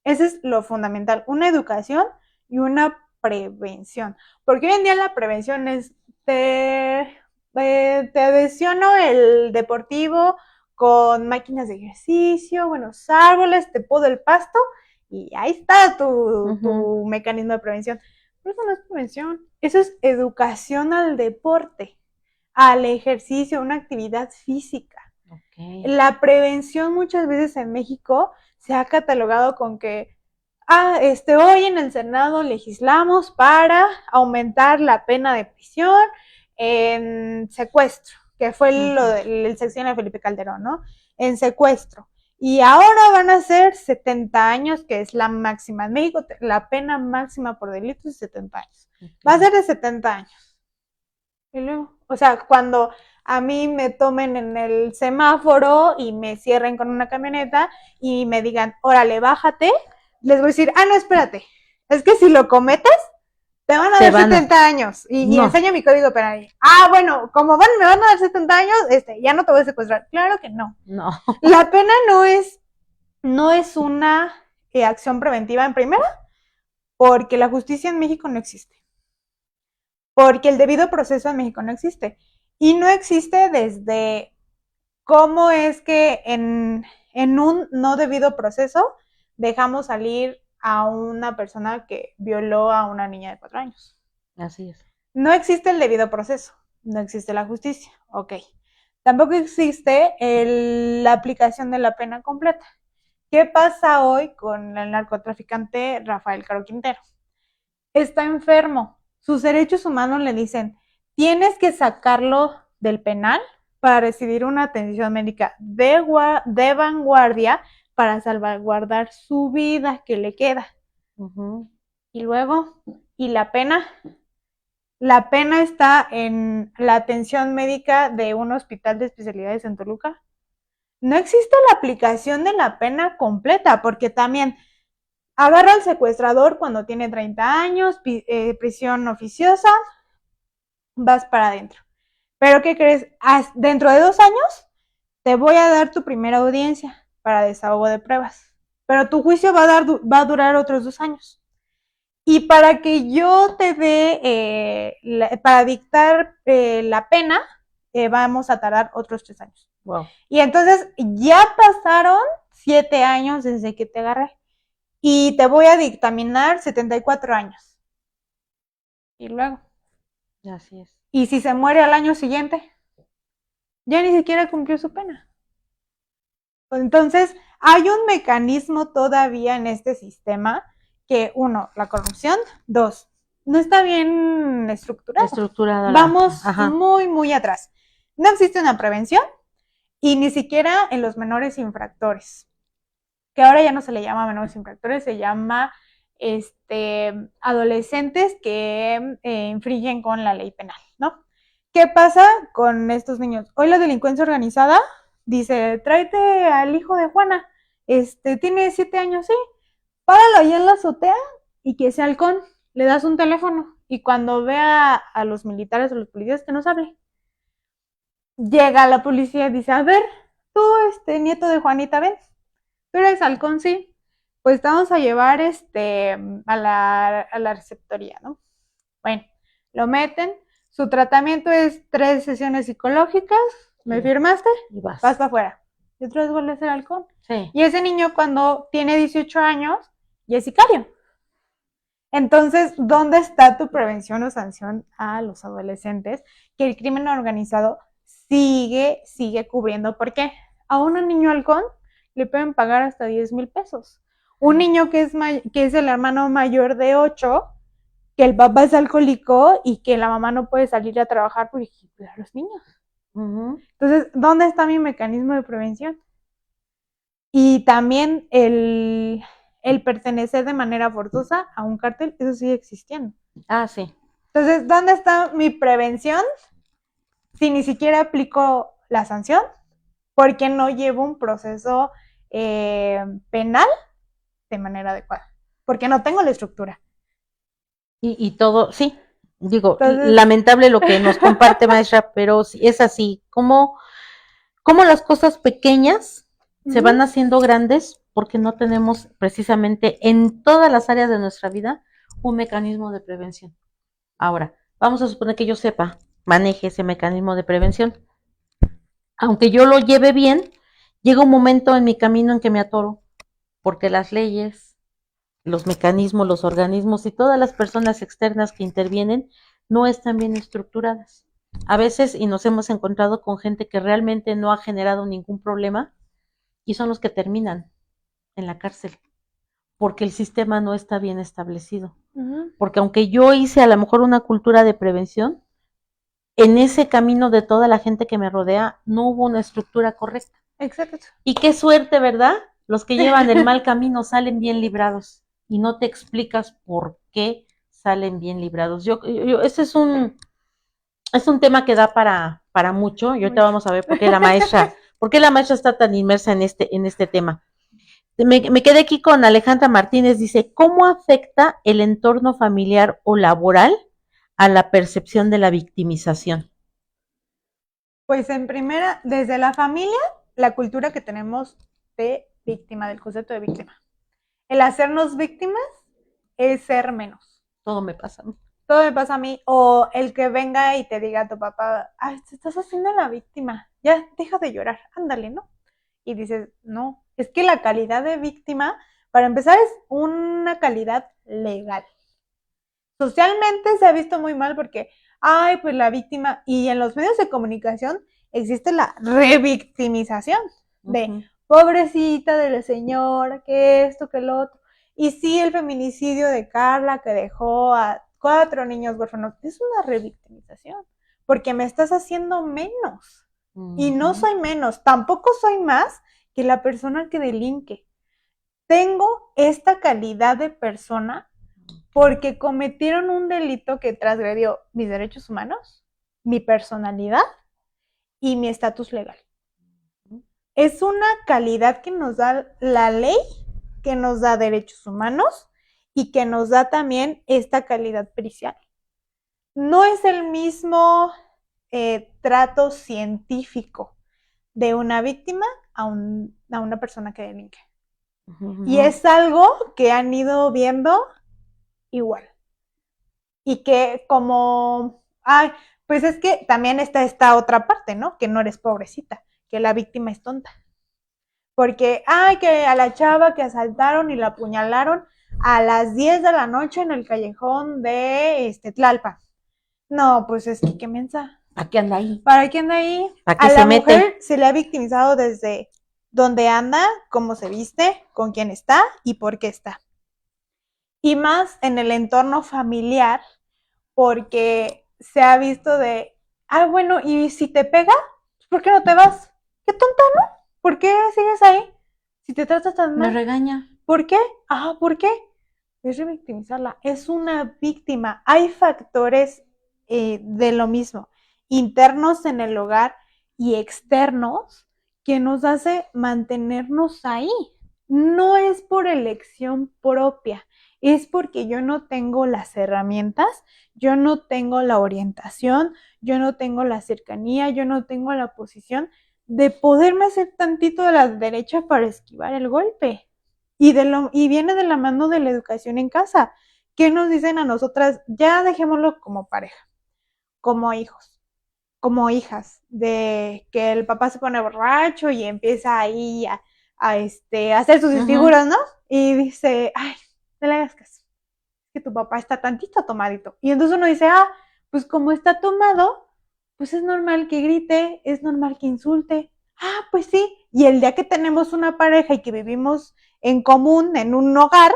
Ese es lo fundamental, una educación y una prevención. Porque hoy en día la prevención es, te adiciono el deportivo con máquinas de ejercicio, buenos árboles, te podo el pasto y ahí está tu mecanismo de prevención. Pero eso no es prevención, eso es educación al deporte, al ejercicio, una actividad física. Okay. La prevención muchas veces en México se ha catalogado con que hoy en el Senado legislamos para aumentar la pena de prisión en secuestro, que fue el sexenio de Felipe Calderón, ¿no? En secuestro. Y ahora van a ser 70 años, que es la máxima. En México, la pena máxima por delito es 70 años. Okay. Va a ser de 70 años. Y luego, o sea, cuando a mí me tomen en el semáforo y me cierren con una camioneta y me digan, órale, bájate, les voy a decir, no, espérate, es que si lo cometes, te van a dar 70 años y enseño mi código penal. Bueno, como me van a dar 70 años, ya no te voy a secuestrar. Claro que no. No. La pena no es una acción preventiva en primera, porque la justicia en México no existe. Porque el debido proceso en México no existe. Y no existe desde cómo es que en un no debido proceso dejamos salir a una persona que violó a una niña de 4 años. Así es. No existe el debido proceso, no existe la justicia, ok. Tampoco existe la aplicación de la pena completa. ¿Qué pasa hoy con el narcotraficante Rafael Caro Quintero? Está enfermo. Sus derechos humanos le dicen, tienes que sacarlo del penal para recibir una atención médica de vanguardia para salvaguardar su vida que le queda. Y luego, ¿y la pena? La pena está en la atención médica de un hospital de especialidades en Toluca. No existe la aplicación de la pena completa, porque también agarra al secuestrador cuando tiene 30 años, prisión oficiosa, vas para adentro. Pero ¿qué crees? Dentro de 2 años te voy a dar tu primera audiencia para desahogo de pruebas. Pero tu juicio va a durar otros 2 años. Y para que yo te dé, para dictar la pena, vamos a tardar otros 3 años. Wow. Y entonces ya pasaron 7 años desde que te agarré. Y te voy a dictaminar 74 años. Y luego. Así es. Y si se muere al año siguiente, ya ni siquiera cumplió su pena. Entonces, hay un mecanismo todavía en este sistema que, uno, la corrupción, dos, no está bien estructurado. Vamos muy, muy atrás. No existe una prevención y ni siquiera en los menores infractores, que ahora ya no se le llama menores infractores, se llama adolescentes que infringen con la ley penal, ¿no? ¿Qué pasa con estos niños? Hoy la delincuencia organizada dice, tráete al hijo de Juana, tiene 7 años, sí, páralo ahí en la azotea y que sea halcón, le das un teléfono y cuando vea a los militares o los policías que nos hable. Llega la policía y dice, a ver, tú, nieto de Juanita, ven, tú eres halcón, sí, pues te vamos a llevar a la receptoría, ¿no? Bueno, lo meten, su tratamiento es 3 sesiones psicológicas, ¿me firmaste? Y vas para afuera. Y otra vez vuelve a ser halcón. Sí. Y ese niño cuando tiene 18 años ya es sicario. Entonces, ¿dónde está tu prevención o sanción a los adolescentes? Que el crimen organizado sigue cubriendo. ¿Por qué? A un niño halcón le pueden pagar hasta 10,000 pesos. Un niño que es el hermano mayor de 8, que el papá es alcohólico y que la mamá no puede salir a trabajar porque cuidar a los niños. Entonces, ¿dónde está mi mecanismo de prevención? Y también el pertenecer de manera forzosa a un cártel, eso sigue existiendo. Ah, sí. Entonces, ¿dónde está mi prevención si ni siquiera aplico la sanción? Porque no llevo un proceso penal de manera adecuada. Porque no tengo la estructura. Y todo, sí, digo, entonces, lamentable lo que nos comparte, maestra, pero sí, es así. ¿Cómo las cosas pequeñas se van haciendo grandes? Porque no tenemos precisamente en todas las áreas de nuestra vida un mecanismo de prevención. Ahora, vamos a suponer que yo sepa, maneje ese mecanismo de prevención. Aunque yo lo lleve bien, llega un momento en mi camino en que me atoro, porque las leyes, los mecanismos, los organismos y todas las personas externas que intervienen no están bien estructuradas. A veces, y nos hemos encontrado con gente que realmente no ha generado ningún problema, y son los que terminan en la cárcel, porque el sistema no está bien establecido. Porque aunque yo hice a lo mejor una cultura de prevención, en ese camino de toda la gente que me rodea no hubo una estructura correcta. Exacto. Y qué suerte, ¿verdad? Los que llevan el mal camino salen bien librados y no te explicas por qué salen bien librados. Ese es un tema que da para mucho, y ahorita vamos a ver por qué la maestra está tan inmersa en este tema. Me quedé aquí con Alejandra Martínez, dice, ¿cómo afecta el entorno familiar o laboral a la percepción de la victimización? Pues en primera, desde la familia, la cultura que tenemos de víctima, del concepto de víctima. El hacernos víctimas es ser menos. Todo me pasa a mí. Todo me pasa a mí. O el que venga y te diga a tu papá, ay, te estás haciendo la víctima, ya, deja de llorar, ándale, ¿no? Y dices, no, es que la calidad de víctima, para empezar, es una calidad legal. Socialmente se ha visto muy mal porque, ay, pues la víctima, y en los medios de comunicación existe la revictimización de pobrecita de la señora, que esto, que lo otro. Y sí, el feminicidio de Carla, que dejó a 4 niños huérfanos, es una revictimización, porque me estás haciendo menos. Y no soy menos, tampoco soy más que la persona que delinque. Tengo esta calidad de persona porque cometieron un delito que transgredió mis derechos humanos, mi personalidad y mi estatus legal. Es una calidad que nos da la ley, que nos da derechos humanos y que nos da también esta calidad pericial. No es el mismo trato científico de una víctima a una persona que delinque. Y es algo que han ido viendo igual. Y que como, ay, pues es que también está esta otra parte, ¿no? Que no eres pobrecita, que la víctima es tonta. Porque, ay, que a la chava que asaltaron y la apuñalaron a las 10 de la noche en el callejón de Tlalpan. No, pues es que qué mensa. ¿Para qué anda ahí? ¿Para qué anda ahí? ¿Para qué a se la mete? Mujer se le ha victimizado desde dónde anda, cómo se viste, con quién está y por qué está. Y más en el entorno familiar, porque se ha visto de, bueno, y si te pega, ¿por qué no te vas? Qué tonta, ¿no? ¿Por qué sigues ahí? Si te tratas tan Me mal. regaña. ¿Por qué? ¿Por qué? Es revictimizarla. Es una víctima. Hay factores de lo mismo, internos en el hogar y externos, que nos hace mantenernos ahí. No es por elección propia, es porque yo no tengo las herramientas, yo no tengo la orientación, yo no tengo la cercanía, yo no tengo la posición de poderme hacer tantito de la derecha para esquivar el golpe. Y viene de la mano de la educación en casa. ¿Qué nos dicen a nosotras? Ya dejémoslo como pareja, como hijos, como hijas, de que el papá se pone borracho y empieza ahí a hacer sus desfiguras, ¿no? Y dice, ay, no le hagas caso, que tu papá está tantito tomadito. Y entonces uno dice, pues como está tomado, pues es normal que grite, es normal que insulte. Pues sí. Y el día que tenemos una pareja y que vivimos en común, en un hogar,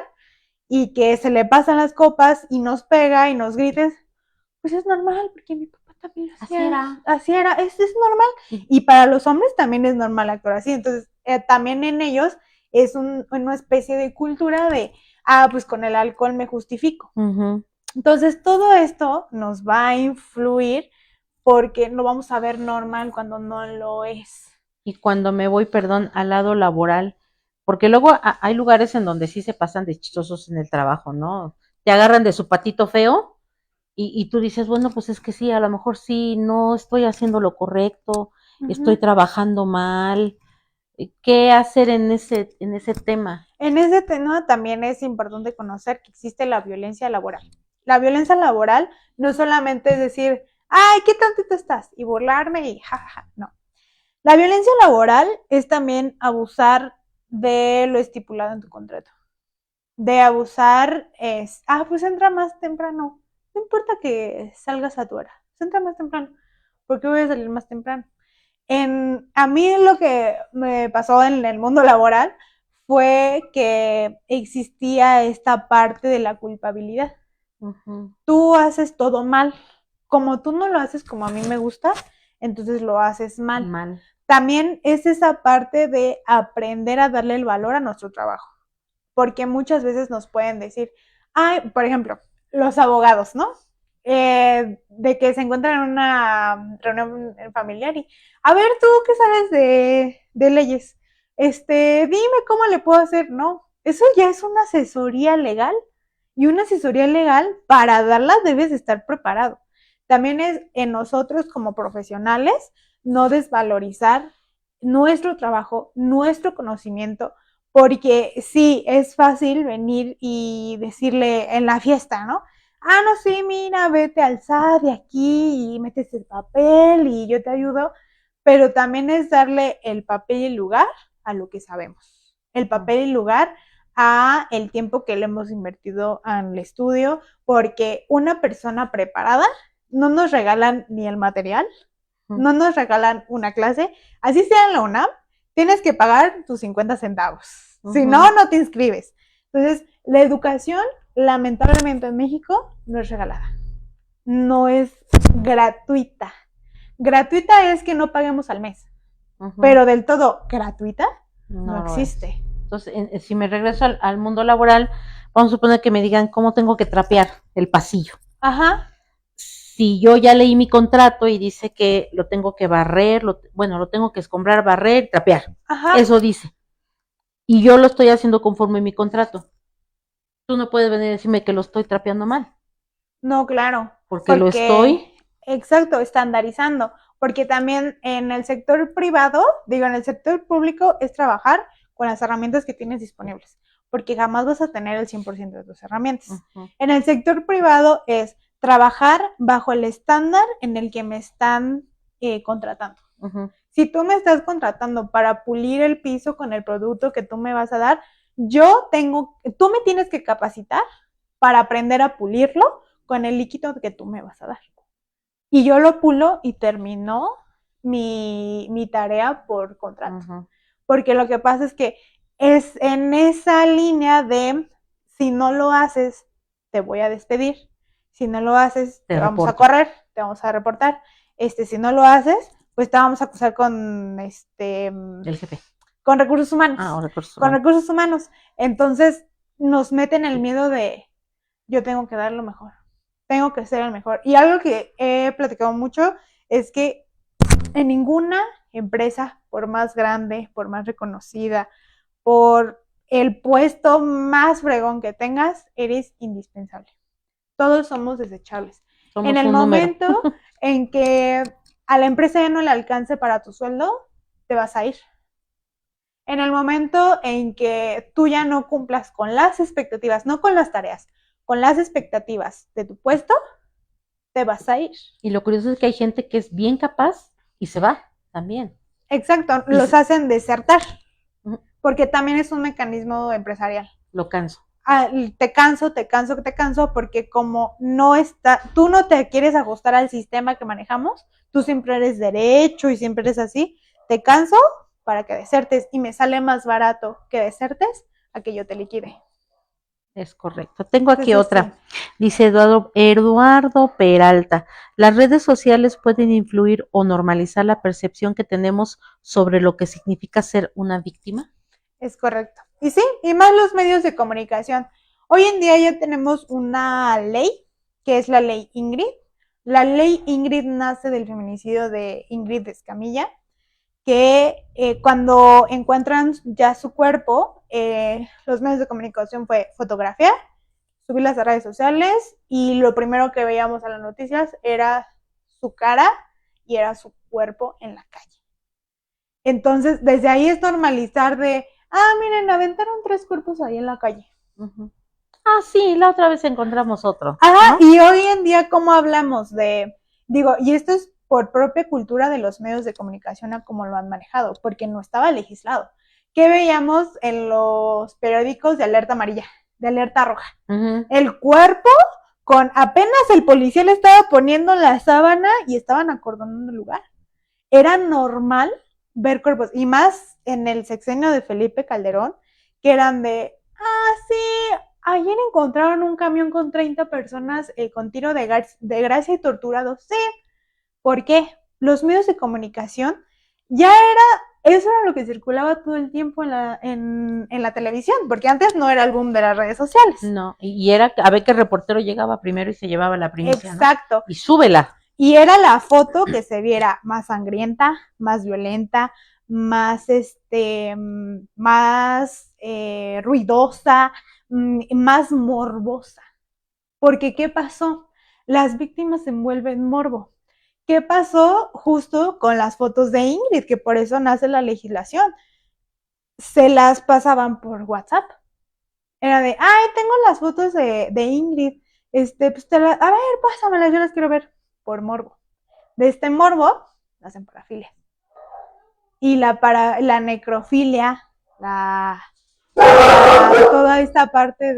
y que se le pasan las copas y nos pega y nos grites, pues es normal, porque mi papá también lo hacía. Así era. Así era, es normal. Y para los hombres también es normal actuar así. Entonces, también en ellos es una especie de cultura de, pues con el alcohol me justifico. Uh-huh. Entonces, todo esto nos va a influir porque lo vamos a ver normal cuando no lo es. Y cuando me voy, perdón, al lado laboral, porque luego hay lugares en donde sí se pasan de chistosos en el trabajo, ¿no? Te agarran de su patito feo y tú dices, bueno, pues es que sí, a lo mejor sí, no estoy haciendo lo correcto, estoy trabajando mal. ¿Qué hacer en ese tema? En ese tema también es importante conocer que existe la violencia laboral. La violencia laboral no solamente es decir, ay, qué tantito estás, y burlarme y jajaja, no. La violencia laboral es también abusar de lo estipulado en tu contrato. De abusar es, pues entra más temprano. No importa que salgas a tu hora, entra más temprano. ¿Por qué voy a salir más temprano? A mí lo que me pasó en el mundo laboral fue que existía esta parte de la culpabilidad. Uh-huh. Tú haces todo mal. Como tú no lo haces como a mí me gusta, entonces lo haces mal. También es esa parte de aprender a darle el valor a nuestro trabajo. Porque muchas veces nos pueden decir, por ejemplo, los abogados, ¿no? De que se encuentran en una reunión familiar y, a ver, tú qué sabes de leyes, dime cómo le puedo hacer. No, eso ya es una asesoría legal, y una asesoría legal, para darla debes estar preparado. También es en nosotros como profesionales no desvalorizar nuestro trabajo, nuestro conocimiento, porque sí, es fácil venir y decirle en la fiesta, ¿no? No, sí, mira, vete al SAT de aquí y metes el papel y yo te ayudo, pero también es darle el papel y el lugar a lo que sabemos, el papel y lugar a el tiempo que le hemos invertido en el estudio, porque una persona preparada no nos regalan ni el material, no nos regalan una clase, así sea en la UNAM, tienes que pagar tus 50 centavos, si no, no te inscribes. Entonces, la educación, lamentablemente en México, no es regalada, no es gratuita. Gratuita es que no paguemos al mes, pero del todo gratuita no existe. Entonces, si me regreso al mundo laboral, vamos a suponer que me digan cómo tengo que trapear el pasillo. Ajá. Si yo ya leí mi contrato y dice que lo tengo que barrer, lo tengo que escombrar, barrer, trapear. Ajá. Eso dice. Y yo lo estoy haciendo conforme a mi contrato. Tú no puedes venir a decirme que lo estoy trapeando mal. No, claro. Porque lo estoy. Exacto, estandarizando. Porque también en el sector privado, en el sector público, es trabajar con las herramientas que tienes disponibles. Porque jamás vas a tener el 100% de tus herramientas. En el sector privado es trabajar bajo el estándar en el que me están contratando. Si tú me estás contratando para pulir el piso con el producto que tú me vas a dar, tú me tienes que capacitar para aprender a pulirlo con el líquido que tú me vas a dar. Y yo lo pulo y termino mi tarea por contrato. Porque lo que pasa es que es en esa línea de Si no lo haces, te voy a despedir. Si no lo haces, te vamos a reporto. correr, te vamos a reportar. Si no lo haces, pues te vamos a acusar con El jefe. con recursos humanos. Con recursos humanos. Entonces, nos meten el miedo de yo tengo que dar lo mejor. Tengo que ser el mejor. Y algo que he platicado mucho es que en ninguna empresa, por más grande, por más reconocida, por el puesto más fregón que tengas, eres indispensable. Todos somos desechables. Somos en el momento en que a la empresa ya no le alcance para tu sueldo, te vas a ir. En el momento en que tú ya no cumplas con las expectativas, no con las tareas, con las expectativas de tu puesto, te vas a ir. Y lo curioso es que hay gente que es bien capaz y se va también. Exacto, los hacen desertar, porque también es un mecanismo empresarial. Lo canso. Te canso, porque como tú no te quieres ajustar al sistema que manejamos, tú siempre eres derecho y siempre eres así, te canso para que desertes y me sale más barato que desertes a que yo te liquide. Es correcto. Tengo aquí otra. Sí. Dice Eduardo Peralta, ¿las redes sociales pueden influir o normalizar la percepción que tenemos sobre lo que significa ser una víctima? Es correcto. Y sí, y más los medios de comunicación. Hoy en día ya tenemos una ley, que es la ley Ingrid. La ley Ingrid nace del feminicidio de Ingrid Escamilla, que cuando encuentran ya su cuerpo, los medios de comunicación fue fotografiar, subirlas a redes sociales y lo primero que veíamos en las noticias era su cara y era su cuerpo en la calle. Entonces, desde ahí es normalizar de, miren, aventaron 3 cuerpos ahí en la calle. Sí, la otra vez encontramos otro. ¿No? Y hoy en día, ¿cómo hablamos y esto es por propia cultura de los medios de comunicación a cómo lo han manejado, porque no estaba legislado. ¿Qué veíamos en los periódicos de alerta amarilla, de alerta roja? El cuerpo, con apenas el policía le estaba poniendo la sábana y estaban acordonando el lugar. Era normal ver cuerpos, y más en el sexenio de Felipe Calderón, que eran de, sí, ayer encontraron un camión con 30 personas con tiro de gracia y torturados. Sí. ¿Por qué? Los medios de comunicación eso era lo que circulaba todo el tiempo en la televisión, porque antes no era el boom de las redes sociales. No, y era a ver qué reportero llegaba primero y se llevaba la primicia. Exacto. ¿No? Y súbela. Y era la foto que se viera más sangrienta, más violenta, más ruidosa, más morbosa. Porque ¿qué pasó? Las víctimas se envuelven morbo. ¿Qué pasó justo con las fotos de Ingrid? Que por eso nace la legislación. Se las pasaban por WhatsApp. Era de, tengo las fotos de Ingrid. Pues a ver, pásamelas, yo las quiero ver. Por morbo. De este morbo, hacen parafilia. Y la necrofilia, toda esta parte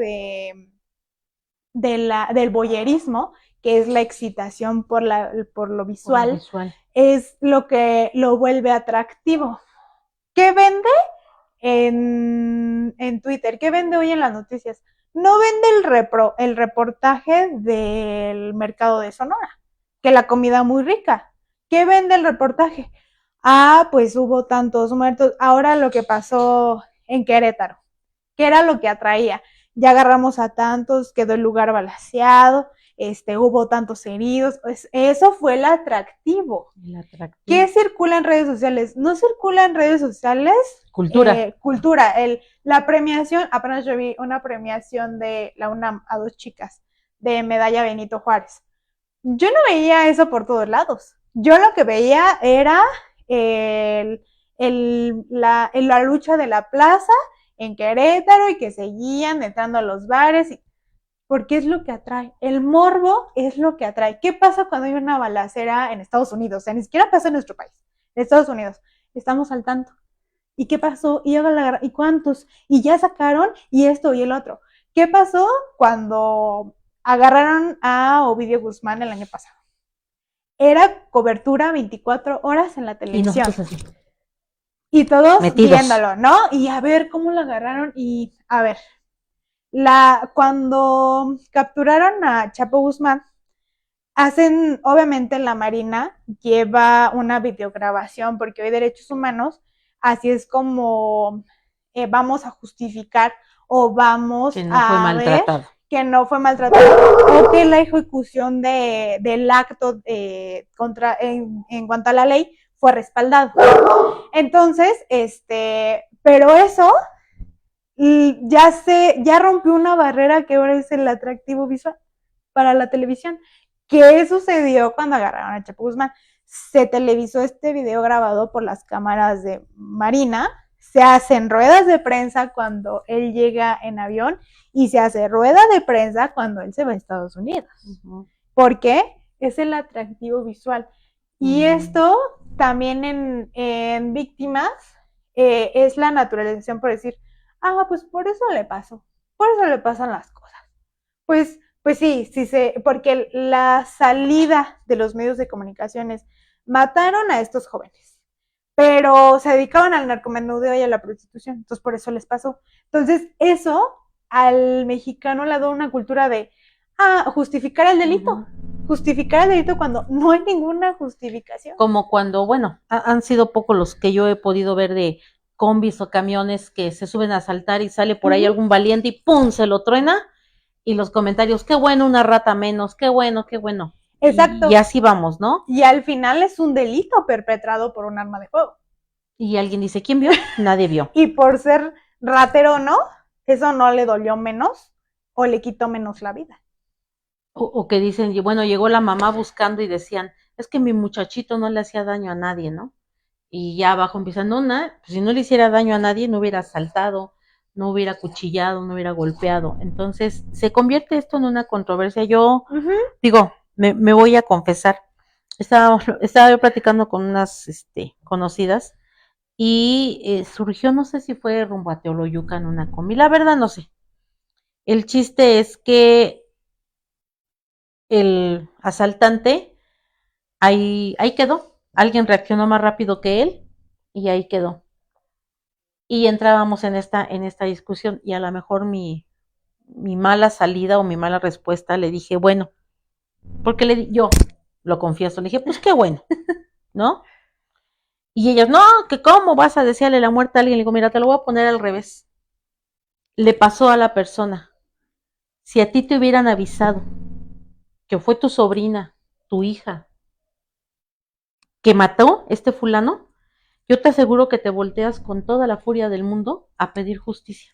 del voyerismo, que es la excitación por lo visual, es lo que lo vuelve atractivo. ¿Qué vende en Twitter? ¿Qué vende hoy en las noticias? No vende el reportaje del mercado de Sonora, que la comida muy rica. ¿Qué vende el reportaje? Pues hubo tantos muertos. Ahora lo que pasó en Querétaro, ¿qué era lo que atraía? Ya agarramos a tantos, quedó el lugar balaceado, hubo tantos heridos, pues eso fue el atractivo. ¿Qué circula en redes sociales? No circula en redes sociales. Cultura. Cultura. La premiación, apenas yo vi una premiación de la UNAM a 2 chicas de medalla Benito Juárez. Yo no veía eso por todos lados. Yo lo que veía era la lucha de la plaza en Querétaro y que seguían entrando a los bares, porque es lo que atrae. El morbo es lo que atrae. ¿Qué pasa cuando hay una balacera en Estados Unidos? O sea, ni siquiera pasa en nuestro país, en Estados Unidos. Estamos al tanto. ¿Y qué pasó? ¿Y cuántos? Y ya sacaron, y esto y el otro. ¿Qué pasó cuando agarraron a Ovidio Guzmán el año pasado? Era cobertura 24 horas en la televisión. Y todos metidos, viéndolo, ¿no? Y a ver cómo lo agarraron y a ver. Cuando capturaron a Chapo Guzmán, obviamente la Marina lleva una videograbación, porque hoy derechos humanos, así es como vamos a justificar o vamos Que no fue a ver maltratado. que no fue maltratado o que la ejecución del acto en cuanto a la ley fue respaldado. Entonces, pero eso ya rompió una barrera que ahora es el atractivo visual para la televisión. ¿Qué sucedió cuando agarraron a Chapo Guzmán? Se televisó este video grabado por las cámaras de Marina, se hacen ruedas de prensa cuando él llega en avión y se hace rueda de prensa cuando él se va a Estados Unidos. ¿Por qué? Es el atractivo visual. Y esto también en víctimas es la naturalización, por decir, pues por eso le pasó, por eso le pasan las cosas. Pues sí, porque la salida de los medios de comunicación es, mataron a estos jóvenes, pero se dedicaban al narcomenudeo y a la prostitución, entonces por eso les pasó. Entonces eso al mexicano le da una cultura de, justificar el delito. Justificar el delito cuando no hay ninguna justificación. Como cuando, bueno, han sido pocos los que yo he podido ver de combis o camiones que se suben a asaltar y sale por ahí algún valiente y ¡pum! Se lo truena. Y los comentarios, qué bueno, una rata menos, qué bueno, qué bueno. Exacto. Y así vamos, ¿no? Y al final es un delito perpetrado por un arma de fuego. Y alguien dice, ¿quién vio? Nadie vio. Y por ser ratero, ¿no? Eso no le dolió menos o le quitó menos la vida. O que dicen, bueno, llegó la mamá buscando y decían, es que mi muchachito no le hacía daño a nadie, ¿no? Y ya abajo empiezan, no, pues si no le hiciera daño a nadie, no hubiera asaltado, no hubiera cuchillado, no hubiera golpeado. Entonces, se convierte esto en una controversia. Yo digo, me voy a confesar. Estaba yo platicando con unas conocidas y surgió, no sé si fue rumbo a Teoloyucan una comida, la verdad no sé. El chiste es que el asaltante ahí quedó. Alguien reaccionó más rápido que él y ahí quedó. Y entrábamos en esta discusión y a lo mejor mi mala salida o mi mala respuesta le dije, bueno, porque yo lo confieso, le dije, pues qué bueno, ¿no? Y ellas, no, que cómo vas a desearle la muerte a alguien. Le digo, mira, te lo voy a poner al revés. Le pasó a la persona. Si a ti te hubieran avisado que fue tu sobrina, tu hija, que mató este fulano, yo te aseguro que te volteas con toda la furia del mundo a pedir justicia.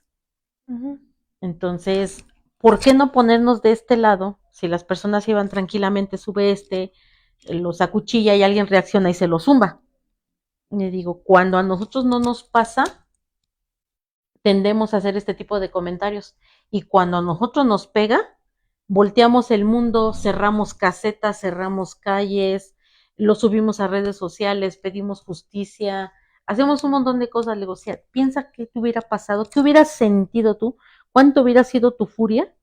Entonces, ¿por qué no ponernos de este lado? Si las personas iban tranquilamente, sube los acuchilla y alguien reacciona y se lo zumba. Le digo, cuando a nosotros no nos pasa, tendemos a hacer este tipo de comentarios. Y cuando a nosotros nos pega, volteamos el mundo, cerramos casetas, cerramos calles, lo subimos a redes sociales, pedimos justicia, hacemos un montón de cosas. Le digo, piensa qué te hubiera pasado, qué hubieras sentido tú, cuánto hubiera sido tu furia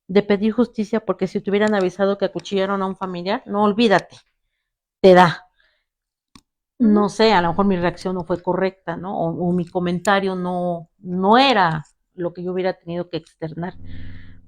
de pedir justicia, porque si te hubieran avisado que acuchillaron a un familiar, no olvídate, te da. No sé, a lo mejor mi reacción no fue correcta, ¿no? O mi comentario no era lo que yo hubiera tenido que externar.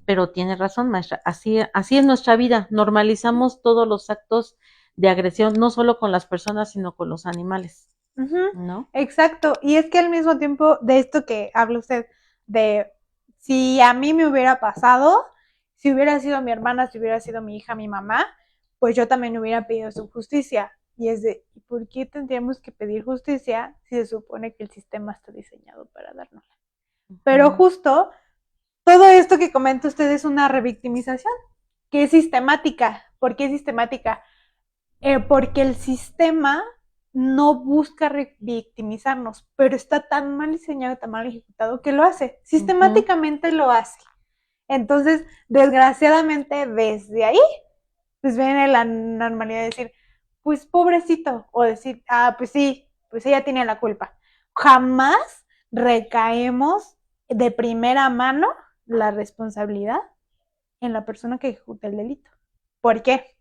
Pero tiene razón, maestra, así es nuestra vida. Normalizamos todos los actos de agresión, no solo con las personas, sino con los animales, ¿no? Exacto, y es que al mismo tiempo de esto que habla usted, de si a mí me hubiera pasado, si hubiera sido mi hermana, si hubiera sido mi hija, mi mamá, pues yo también hubiera pedido su justicia. Y es de, ¿por qué tendríamos que pedir justicia si se supone que el sistema está diseñado para dárnosla? Pero justo todo esto que comenta usted es una revictimización, que es sistemática. ¿Por qué es sistemática? Porque el sistema no busca revictimizarnos, pero está tan mal diseñado, tan mal ejecutado que lo hace, sistemáticamente lo hace. Entonces, desgraciadamente, desde ahí, pues viene la normalidad de decir, pues pobrecito, o decir, pues sí, pues ella tiene la culpa. Jamás recaemos de primera mano la responsabilidad en la persona que ejecuta el delito. ¿Por qué?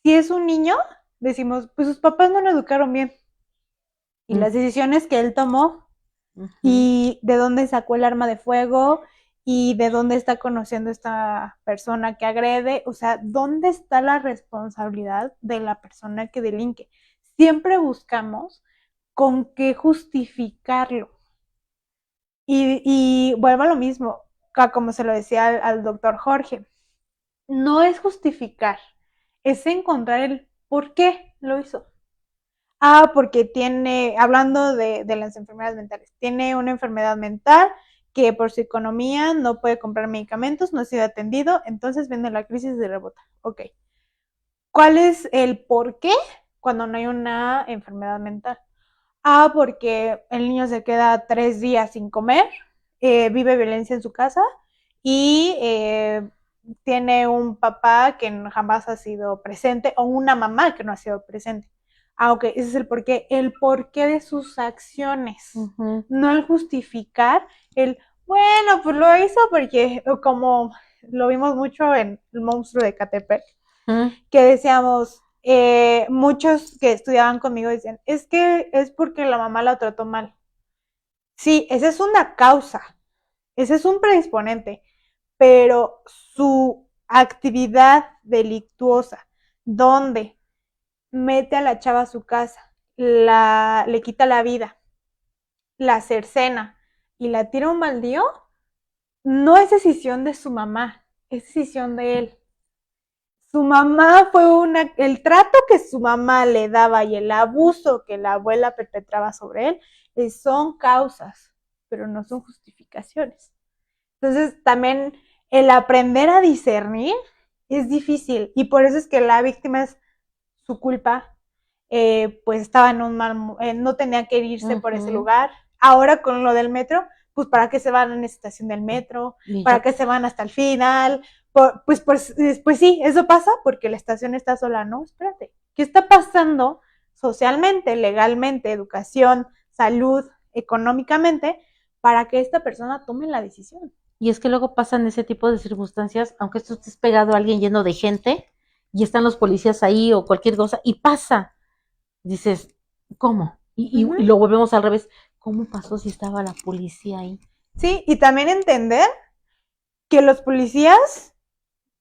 Si es un niño, decimos, pues sus papás no lo educaron bien. Y las decisiones que él tomó, y de dónde sacó el arma de fuego, y de dónde está conociendo esta persona que agrede, o sea, dónde está la responsabilidad de la persona que delinque. Siempre buscamos con qué justificarlo. Y vuelvo a lo mismo, como se lo decía al doctor Jorge, no es justificar, es encontrar el por qué lo hizo. Ah, porque tiene, hablando de las enfermedades mentales, tiene una enfermedad mental que por su economía no puede comprar medicamentos, no ha sido atendido, entonces viene la crisis de rebota. Ok. ¿Cuál es el por qué cuando no hay una enfermedad mental? Ah, porque el niño se queda 3 días sin comer, vive violencia en su casa y tiene un papá que jamás ha sido presente o una mamá que no ha sido presente. Ah, ok, ese es el porqué de sus acciones, no el justificar el, bueno, pues lo hizo porque, como lo vimos mucho en El monstruo de Catepec, que decíamos, muchos que estudiaban conmigo decían, es que es porque la mamá la trató mal. Sí, esa es una causa, ese es un predisponente, pero su actividad delictuosa, donde mete a la chava a su casa, le quita la vida, la cercena y la tira a un baldío, no es decisión de su mamá, es decisión de él. Su mamá fue el trato que su mamá le daba y el abuso que la abuela perpetraba sobre él, son causas, pero no son justificaciones. Entonces, también el aprender a discernir es difícil y por eso es que la víctima es su culpa, pues estaba en un mal, no tenía que irse por ese lugar. Ahora con lo del metro, pues para qué se van a la estación del metro, para qué se van hasta el final, pues sí, eso pasa porque la estación está sola. No, espérate, ¿qué está pasando socialmente, legalmente, educación, salud, económicamente, para que esta persona tome la decisión? Y es que luego pasan ese tipo de circunstancias, aunque tú estés pegado a alguien lleno de gente y están los policías ahí o cualquier cosa, y pasa. Dices, ¿cómo? Y lo volvemos al revés. ¿Cómo pasó si estaba la policía ahí? Sí, y también entender que los policías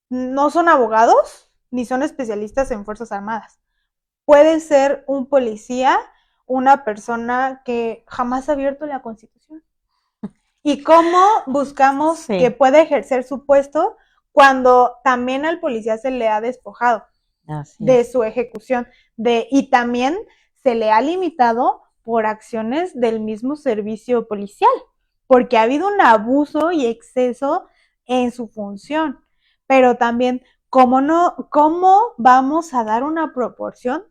no son abogados ni son especialistas en Fuerzas Armadas. Puede ser un policía, una persona que jamás ha abierto la Constitución. ¿Y cómo buscamos que pueda ejercer su puesto cuando también al policía se le ha despojado de su ejecución? Y también se le ha limitado por acciones del mismo servicio policial, porque ha habido un abuso y exceso en su función. Pero también, ¿cómo vamos a dar una proporción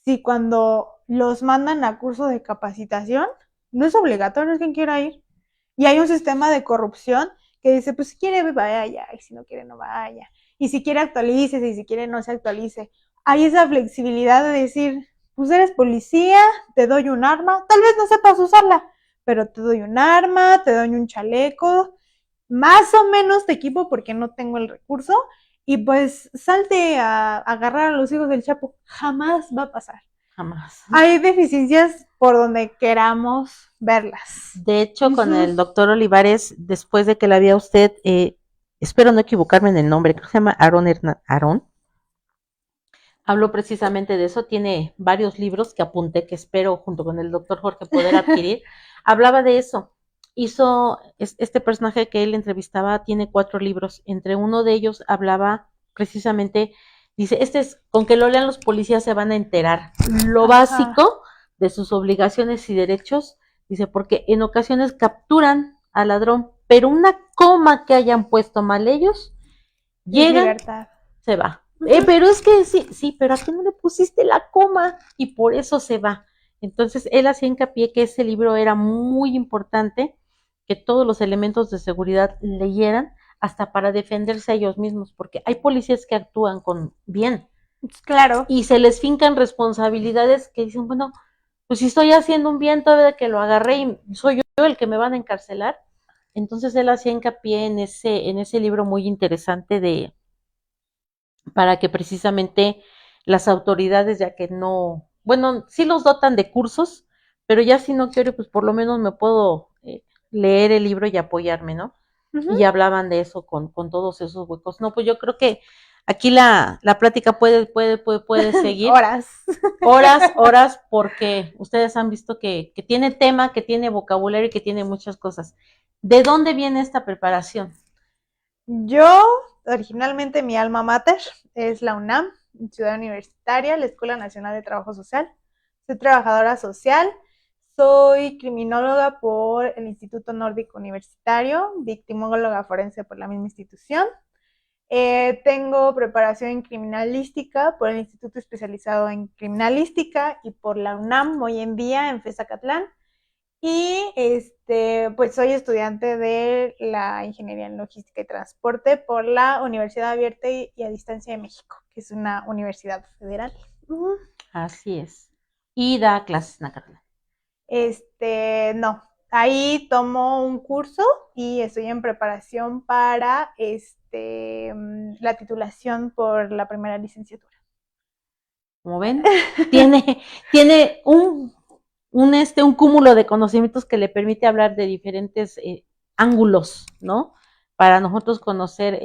si cuando los mandan a curso de capacitación no es obligatorio, es quien quiera ir? Y hay un sistema de corrupción que dice, pues si quiere vaya, y si no quiere no vaya. Y si quiere actualice, y si quiere no se actualice. Hay esa flexibilidad de decir, pues eres policía, te doy un arma, tal vez no sepas usarla, pero te doy un arma, te doy un chaleco, más o menos te equipo porque no tengo el recurso, y pues salte a agarrar a los hijos del Chapo. Jamás va a pasar. Jamás. Hay deficiencias por donde queramos verlas. De hecho, con el doctor Olivares, después de que la vi a usted, espero no equivocarme en el nombre, creo que se llama Aarón, habló precisamente de eso, tiene varios libros que apunté que espero junto con el doctor Jorge poder adquirir. Hablaba de eso. Hizo este personaje que él entrevistaba, tiene 4 libros, entre uno de ellos hablaba precisamente, dice, con que lo lean los policías se van a enterar lo básico de sus obligaciones y derechos, dice, porque en ocasiones capturan al ladrón, pero una coma que hayan puesto mal ellos, llegan, se va. Pero es que sí, pero aquí no le pusiste la coma y por eso se va. Entonces él hacía hincapié que ese libro era muy importante, que todos los elementos de seguridad leyeran hasta para defenderse a ellos mismos, porque hay policías que actúan con bien. Claro. Y se les fincan responsabilidades que dicen, bueno, pues si estoy haciendo un bien todavía que lo agarré y soy yo el que me van a encarcelar. Entonces él hacía hincapié en ese libro muy interesante para que precisamente las autoridades, ya que no, bueno, sí los dotan de cursos, pero ya si no quiero, pues por lo menos me puedo leer el libro y apoyarme, ¿no? y hablaban de eso con todos esos huecos. No, pues yo creo que aquí la plática puede seguir horas, porque ustedes han visto que tiene tema, que tiene vocabulario y que tiene muchas cosas. ¿De dónde viene esta preparación? Yo, originalmente mi alma mater es la UNAM, Ciudad Universitaria, la Escuela Nacional de Trabajo Social. Soy trabajadora social, soy criminóloga por el Instituto Nórdico Universitario, victimóloga forense por la misma institución. Tengo preparación en criminalística por el Instituto Especializado en Criminalística y por la UNAM hoy en día en FESACatlán. Y pues soy estudiante de la Ingeniería en Logística y Transporte por la Universidad Abierta y a Distancia de México, que es una universidad federal. Así es. Y da clases en la carrera. No, ahí tomo un curso y estoy en preparación para la titulación por la primera licenciatura. Como ven, tiene un cúmulo de conocimientos que le permite hablar de diferentes ángulos, ¿no? Para nosotros conocer,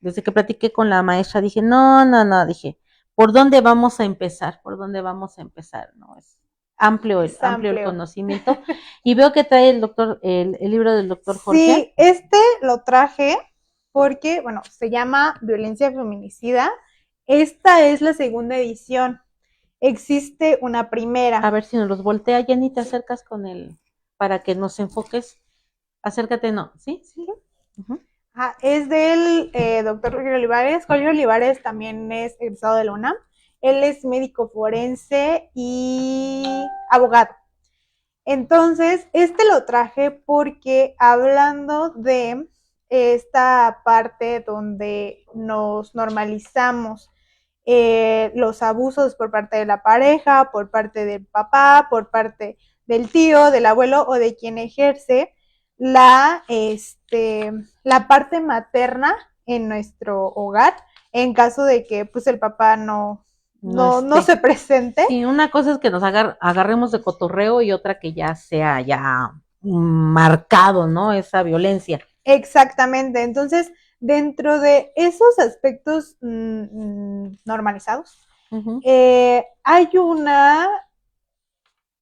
desde que platiqué con la maestra, dije, no, dije, ¿por dónde vamos a empezar? ¿Por dónde vamos a empezar? ¿No? Es amplio el conocimiento. Y veo que trae el libro del doctor Jorge. Sí, lo traje porque, bueno, se llama Violencia Feminicida. Esta es la segunda edición. Existe una primera. A ver si nos los voltea, Jenny, te acercas con él para que nos enfoques. Acércate, no, ¿sí? Sí. Uh-huh. Es del doctor Jorge Olivares. Jorge Olivares también es egresado de la UNAM. Él es médico forense y abogado. Entonces, lo traje porque hablando de esta parte donde nos normalizamos los abusos por parte de la pareja, por parte del papá, por parte del tío, del abuelo o de quien ejerce la parte materna en nuestro hogar, en caso de que pues el papá no se presente. Sí, una cosa es que nos agarremos de cotorreo y otra que ya sea marcado, ¿no? Esa violencia. Exactamente. Entonces, dentro de esos aspectos normalizados, uh-huh.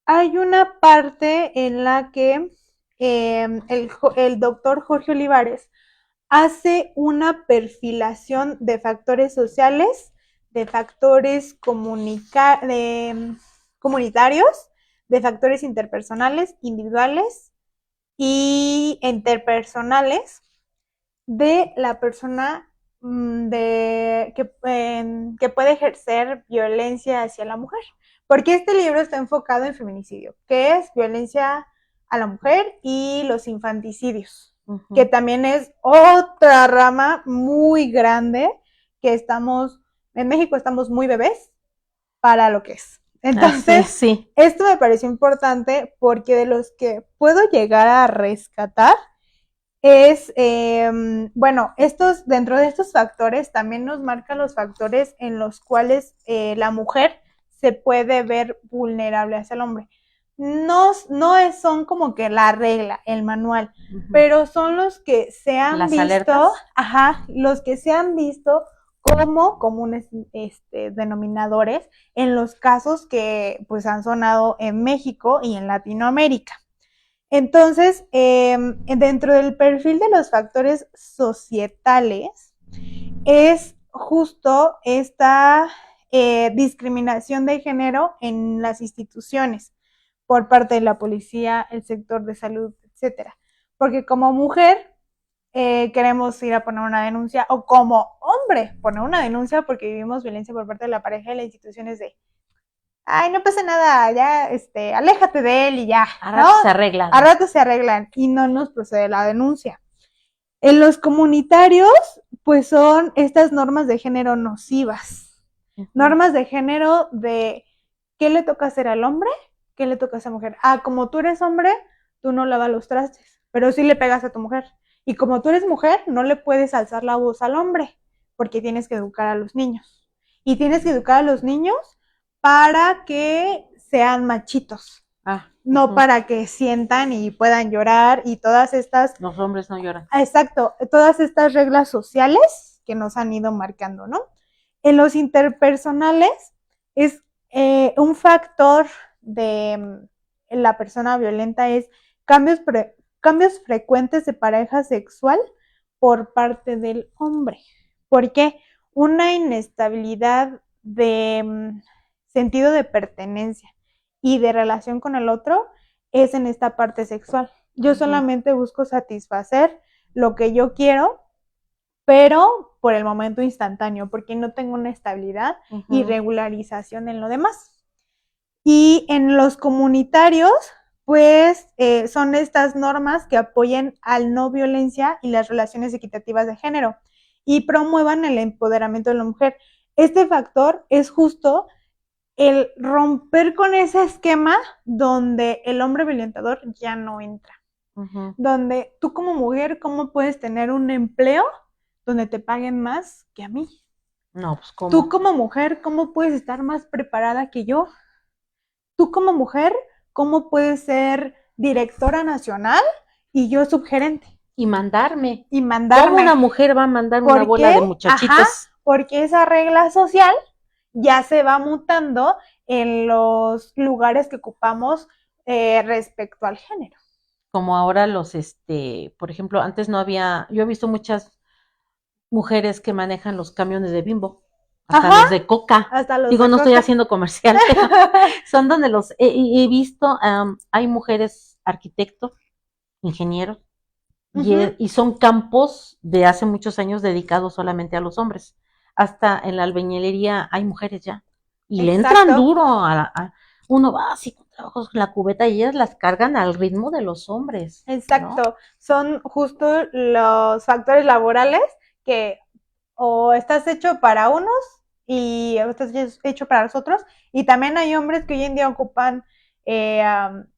Hay una parte en la que el doctor Jorge Olivares hace una perfilación de factores sociales, de factores comunitarios, de factores interpersonales, individuales y interpersonales de la persona que puede ejercer violencia hacia la mujer. Porque este libro está enfocado en feminicidio, que es violencia a la mujer y los infanticidios, uh-huh. Que también es otra rama muy grande que en México estamos muy bebés para lo que es. Entonces, sí. Esto me pareció importante porque de los que puedo llegar a rescatar es, dentro de estos factores también nos marcan los factores en los cuales la mujer se puede ver vulnerable hacia el hombre. No son como que la regla, el manual, uh-huh. Pero son los que se han visto, alertas. Los que se han visto como comunes denominadores en los casos que pues han sonado en México y en Latinoamérica. Entonces, dentro del perfil de los factores societales es justo esta discriminación de género en las instituciones por parte de la policía, el sector de salud, etcétera. Porque como mujer queremos ir a poner una denuncia, o como hombre poner una denuncia porque vivimos violencia por parte de la pareja y las instituciones de ay, no pasa nada, ya, aléjate de él y ya. A rato se arreglan. A rato se arreglan y no nos procede la denuncia. En los comunitarios, pues son estas normas de género nocivas. Uh-huh. Normas de género de qué le toca hacer al hombre, qué le toca hacer a la mujer. Como tú eres hombre, tú no lavas los trastes, pero sí le pegas a tu mujer. Y como tú eres mujer, no le puedes alzar la voz al hombre, porque tienes que educar a los niños. Y tienes que educar a los niños para que sean machitos. no para que sientan y puedan llorar y todas estas... Los hombres no lloran. Exacto, todas estas reglas sociales que nos han ido marcando, ¿no? En los interpersonales es un factor de la persona violenta es cambios frecuentes de pareja sexual por parte del hombre. ¿Por qué? Una inestabilidad de sentido de pertenencia y de relación con el otro es en esta parte sexual. Yo solamente busco satisfacer lo que yo quiero, pero por el momento instantáneo, porque no tengo una estabilidad y regularización en lo demás. Y en los comunitarios, pues son estas normas que apoyen al no violencia y las relaciones equitativas de género y promuevan el empoderamiento de la mujer. Este factor es justo el romper con ese esquema donde el hombre violentador ya no entra. Donde tú como mujer, ¿cómo puedes tener un empleo donde te paguen más que a mí? No, pues ¿cómo? Tú como mujer, ¿cómo puedes estar más preparada que yo? Tú como mujer, ¿cómo puedes ser directora nacional y yo subgerente? Y mandarme. Y mandarme. ¿Cómo una mujer va a mandar una bola de muchachitos? Ajá, porque esa regla social ya se va mutando en los lugares que ocupamos respecto al género. Como ahora por ejemplo, antes no había, yo he visto muchas mujeres que manejan los camiones de Bimbo, hasta los de Coca. Hasta los Digo, de no Coca. Estoy haciendo comercial, pero son donde he visto, hay mujeres arquitectos, ingenieros, y son campos de hace muchos años dedicados solamente a los hombres. Hasta en la albañilería hay mujeres ya, y le entran duro uno va así con trabajos con la cubeta y ellas las cargan al ritmo de los hombres. Exacto, ¿no? Son justo los factores laborales que o estás hecho para unos y estás hecho para los otros, y también hay hombres que hoy en día ocupan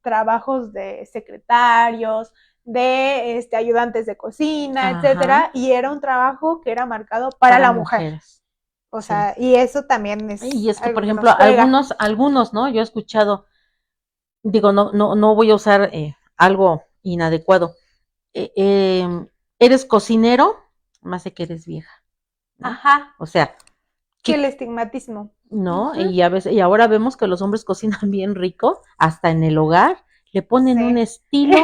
trabajos de secretarios, de ayudantes de cocina, etcétera, y era un trabajo que era marcado para la mujer. Mujeres. O sea, y eso también es. Y es que, por ejemplo, algunos, ¿no? Yo he escuchado, digo, no voy a usar algo inadecuado. Eres cocinero, más de que eres vieja. ¿no? Ajá. O sea. Que el estigmatismo. ¿No? Y ahora vemos que los hombres cocinan bien rico, hasta en el hogar, le ponen un estilo,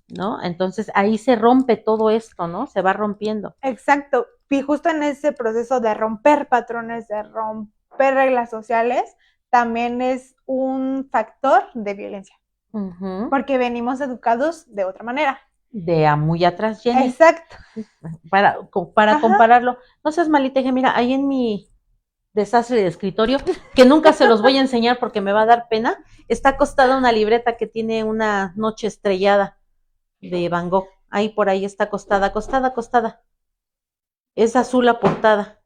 ¿no? Entonces ahí se rompe todo esto, ¿no? Se va rompiendo. Exacto. Y justo en ese proceso de romper patrones, de romper reglas sociales, también es un factor de violencia. Porque venimos educados de otra manera. De a muy atrás, Jenny. Exacto. Para compararlo. No seas malita, mira, ahí en mi desastre de escritorio, que nunca se los voy a enseñar porque me va a dar pena, está acostada una libreta que tiene una noche estrellada de Van Gogh. Ahí por ahí está acostada. Es azul la portada.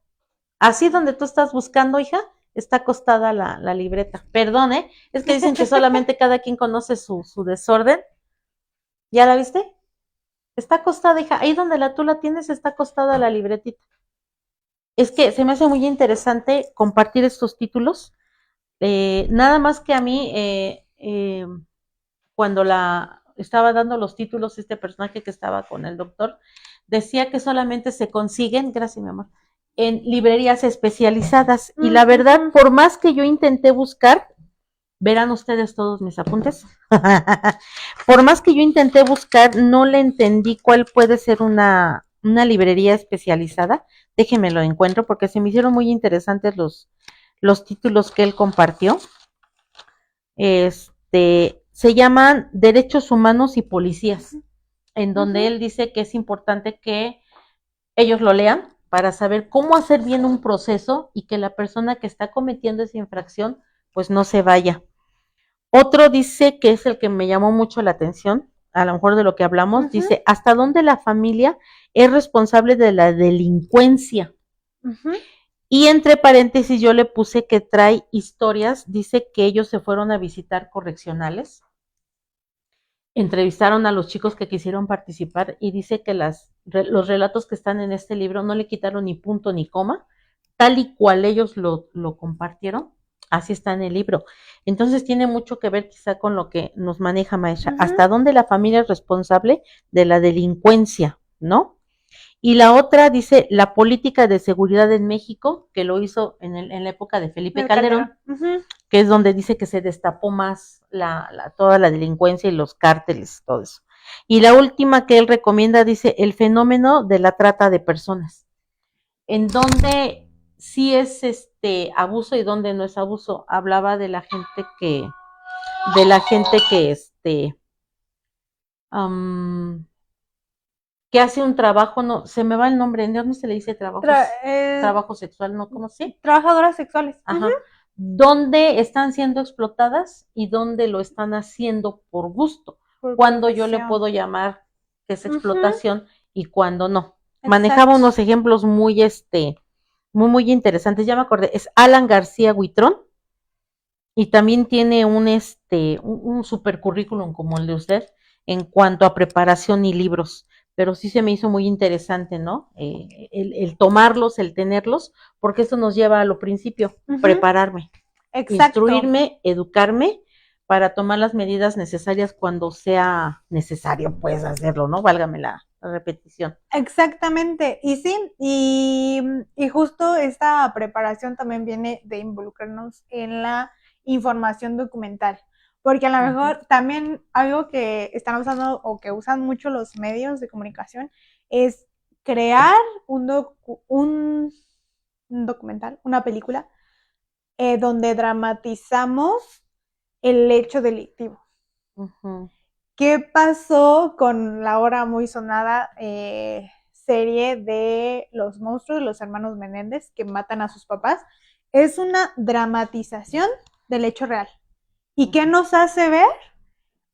Así donde tú estás buscando, hija, está acostada la libreta. Perdón, es que dicen que solamente cada quien conoce su desorden. ¿Ya la viste? Está acostada, hija. Ahí donde tú la tienes está acostada la libretita. Es que se me hace muy interesante compartir estos títulos. Nada más que a mí, cuando estaba dando los títulos, este personaje que estaba con el doctor, decía que solamente se consiguen, gracias mi amor, en librerías especializadas. Y la verdad, por más que yo intenté buscar, verán ustedes todos mis apuntes, por más que yo intenté buscar, no le entendí cuál puede ser una librería especializada. Déjenme lo encuentro porque se me hicieron muy interesantes los títulos que él compartió. Se llaman Derechos Humanos y Policías, en donde él dice que es importante que ellos lo lean para saber cómo hacer bien un proceso y que la persona que está cometiendo esa infracción pues no se vaya. Otro dice, que es el que me llamó mucho la atención, a lo mejor de lo que hablamos, dice, ¿hasta dónde la familia es responsable de la delincuencia? Y entre paréntesis yo le puse que trae historias, dice que ellos se fueron a visitar correccionales, entrevistaron a los chicos que quisieron participar y dice que los relatos que están en este libro no le quitaron ni punto ni coma, tal y cual ellos lo compartieron, Así está en el libro. Entonces tiene mucho que ver quizá con lo que nos maneja maestra, Ujú. hasta dónde la familia es responsable de la delincuencia, ¿no? Y la otra dice la política de seguridad en México, que lo hizo en la época de Felipe El Calderón. Calderón, Ujú. que es donde dice que se destapó más toda la delincuencia y los cárteles, todo eso. Y la última que él recomienda dice el fenómeno de la trata de personas, en donde sí es abuso y donde no es abuso. Hablaba de la gente um, que hace un trabajo, no, se me va el nombre, ¿en dónde se le dice Tra- trabajo sexual, no? ¿Cómo sí? trabajadoras sexuales. Ujú. Ajá. Donde están siendo explotadas y donde lo están haciendo por gusto. Por Cuando yo le profesión. puedo llamar que es Ujú. explotación y cuando no. Manejaba Exacto. unos ejemplos muy interesantes. Ya me acordé, es Alan García Huitrón y también tiene un super currículum como el de usted en cuanto a preparación y libros, pero sí se me hizo muy interesante, ¿no? El tomarlos, el tenerlos, porque esto nos lleva a lo principio, Ujú. prepararme, Exacto. instruirme, educarme para tomar las medidas necesarias cuando sea necesario, pues hacerlo, ¿no? Válgame la repetición. Exactamente, y sí, y justo esta preparación también viene de involucrarnos en la información documental, porque a lo Ujú. mejor también algo que están usando o que usan mucho los medios de comunicación es crear un documental, una película, donde dramatizamos el hecho delictivo. Ujú. ¿Qué pasó con la ahora muy sonada serie de los monstruos de los hermanos Menéndez que matan a sus papás? Es una dramatización del hecho real. ¿Y qué nos hace ver?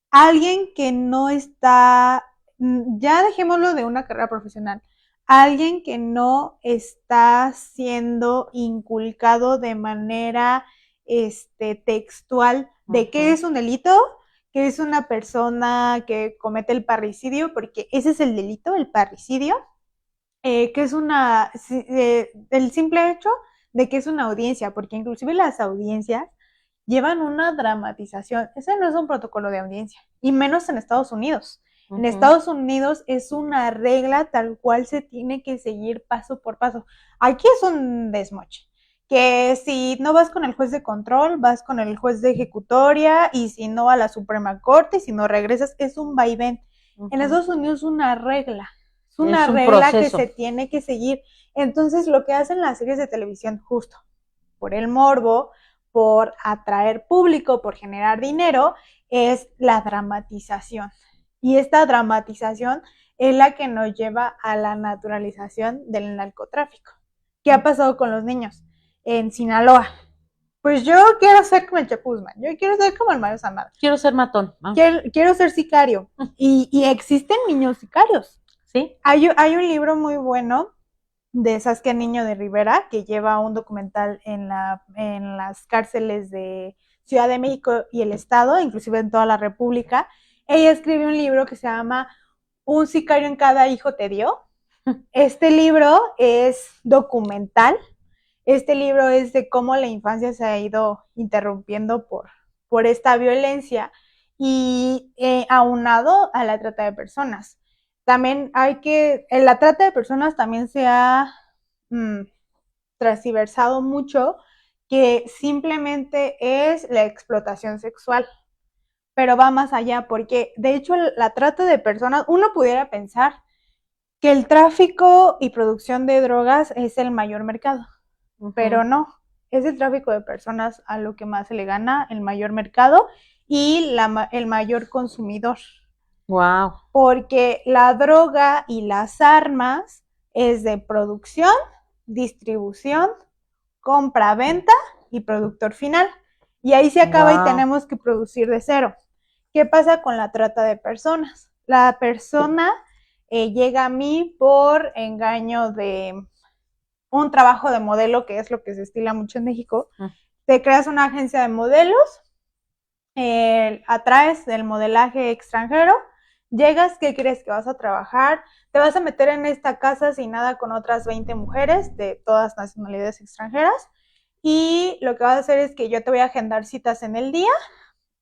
Alguien que no está, ya dejémoslo de una carrera profesional, alguien que no está siendo inculcado de manera textual de qué Ujú. es un delito, qué es una persona que comete el parricidio, porque ese es el delito, el parricidio, que es el simple hecho de que es una audiencia, porque inclusive las audiencias llevan una dramatización. Ese no es un protocolo de audiencia, y menos en Estados Unidos. En Ujú. Estados Unidos es una regla tal cual se tiene que seguir paso por paso. Aquí es un desmoche. Que si no vas con el juez de control, vas con el juez de ejecutoria, y si no a la Suprema Corte, y si no regresas, es un vaivén. En Ujú. Estados Unidos es una Es un regla que se proceso. tiene que seguir. Entonces, lo que hacen las series de televisión, justo por el morbo, por atraer público, por generar dinero, es la dramatización. Y esta dramatización es la que nos lleva a la naturalización del narcotráfico. ¿Qué ha pasado con los niños? En Sinaloa. Pues yo quiero ser como el Chapuzman, yo quiero ser como el Mario Zambada, Quiero ser matón, ¿no? quiero ser sicario. Y existen niños sicarios. ¿Sí? Hay un libro muy bueno de Saskia Niño de Rivera, que lleva un documental en las cárceles de Ciudad de México y el Estado, inclusive en toda la República. Ella escribe un libro que se llama Un sicario en cada hijo te dio. Este libro es documental. Este libro es de cómo la infancia se ha ido interrumpiendo por esta violencia y aunado a la trata de personas. También en la trata de personas también se ha mm, transversado mucho que simplemente es la explotación sexual, pero va más allá, porque de hecho la trata de personas, uno pudiera pensar que el tráfico y producción de drogas es el mayor mercado, pero Ujú. no, es el tráfico de personas a lo que más se le gana el mayor mercado y el mayor consumidor, Wow. porque la droga y las armas es de producción, distribución, compra-venta y productor final. Y ahí se acaba y Wow. tenemos que producir de cero. ¿Qué pasa con la trata de personas? La persona llega a mí por engaño de un trabajo de modelo, que es lo que se estila mucho en México. Te creas una agencia de modelos, atraes del modelaje extranjero, llegas, ¿qué crees que vas a trabajar? Te vas a meter en esta casa sin nada con otras 20 mujeres de todas nacionalidades extranjeras y lo que vas a hacer es que yo te voy a agendar citas en el día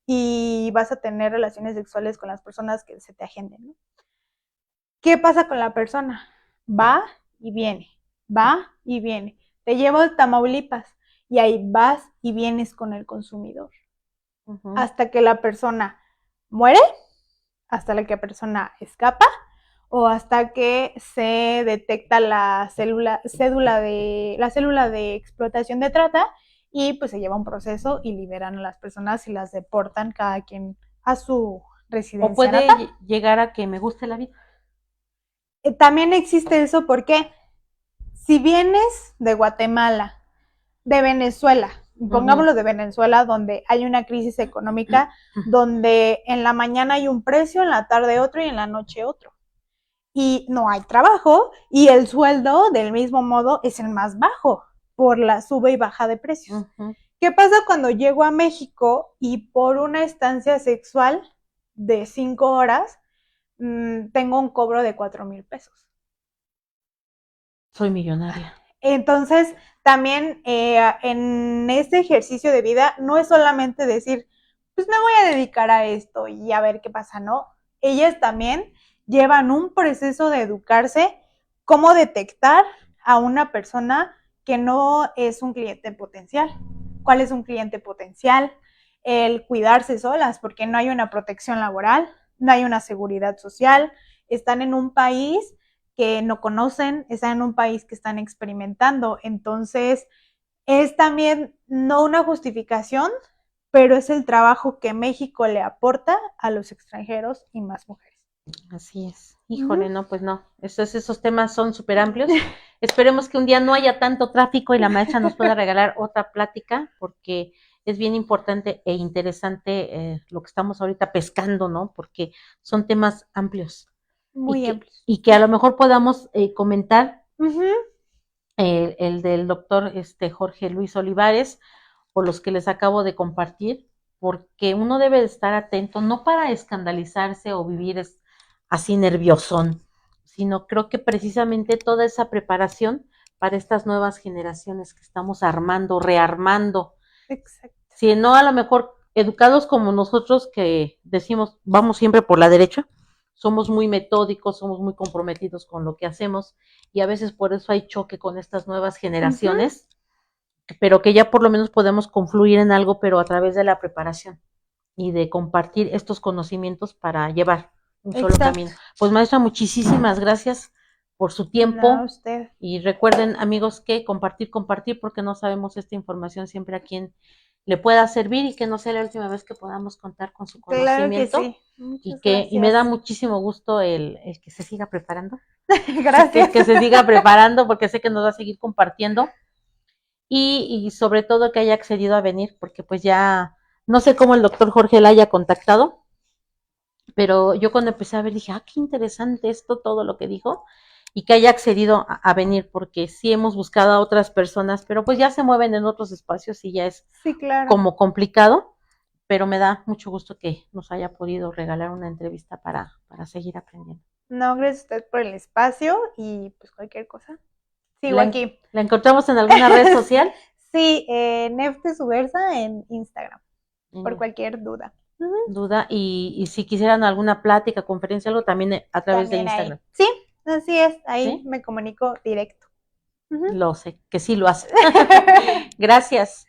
y vas a tener relaciones sexuales con las personas que se te agenden, ¿no? ¿Qué pasa con la persona? Va y viene, va y viene. Te llevo a Tamaulipas y ahí vas y vienes con el consumidor. Hasta que la persona muere, hasta que la persona escapa o hasta que se detecta la célula de explotación de trata y pues se lleva un proceso y liberan a las personas y las deportan cada quien a su residencia O puede natal. llegar a que me guste la vida. También existe eso porque si vienes de Guatemala, de Venezuela, pongámoslo de Venezuela, donde hay una crisis económica, donde en la mañana hay un precio, en la tarde otro y en la noche otro. Y no hay trabajo y el sueldo del mismo modo es el más bajo por la sube y baja de precios. ¿Qué pasa cuando llego a México y por una estancia sexual de 5 horas tengo un cobro de 4,000 pesos? Soy millonaria. Entonces, también en este ejercicio de vida no es solamente decir, pues me voy a dedicar a esto y a ver qué pasa, ¿no? Ellas también llevan un proceso de educarse, cómo detectar a una persona que no es un cliente potencial. ¿Cuál es un cliente potencial? El cuidarse solas, porque no hay una protección laboral, no hay una seguridad social, están en un país que no conocen, están en un país que están experimentando. Entonces, es también no una justificación, pero es el trabajo que México le aporta a los extranjeros y más mujeres. Así es. Híjole, no, pues no. Esos temas son súper amplios. Esperemos que un día no haya tanto tráfico y la maestra nos pueda regalar otra plática, porque es bien importante e interesante lo que estamos ahorita pescando, ¿no? Porque son temas amplios. Muy amplios. Y que a lo mejor podamos comentar el del doctor Jorge Luis Olivares o los que les acabo de compartir, porque uno debe de estar atento, no para escandalizarse o vivir así nerviosón, sino creo que precisamente toda esa preparación para estas nuevas generaciones que estamos armando, rearmando. Exacto. Si no, a lo mejor educados como nosotros que decimos, vamos siempre por la derecha, somos muy metódicos, somos muy comprometidos con lo que hacemos y a veces por eso hay choque con estas nuevas generaciones, pero que ya por lo menos podemos confluir en algo, pero a través de la preparación y de compartir estos conocimientos para llevar un solo camino. Pues maestra, muchísimas gracias por su tiempo. No, usted. Y recuerden, amigos, que compartir, porque no sabemos esta información siempre a quién le pueda servir y que no sea la última vez que podamos contar con su conocimiento. Claro que sí. Y me da muchísimo gusto el que se siga preparando. Gracias. Que se siga preparando porque sé que nos va a seguir compartiendo. Y sobre todo que haya accedido a venir, porque pues ya no sé cómo el doctor Jorge la haya contactado, pero yo cuando empecé a ver dije, qué interesante esto, todo lo que dijo, y que haya accedido a venir, porque sí hemos buscado a otras personas, pero pues ya se mueven en otros espacios y ya es como complicado, pero me da mucho gusto que nos haya podido regalar una entrevista para seguir aprendiendo. No, gracias a usted por el espacio y pues cualquier cosa. Sigo aquí. ¿La encontramos en alguna red social? Sí, Nefte Subversa en Instagram, por cualquier duda. Y si quisieran alguna plática, conferencia, algo también a través de Instagram. Ahí. Sí, así es, ahí me comunico directo. Lo sé, que sí lo hace. Gracias.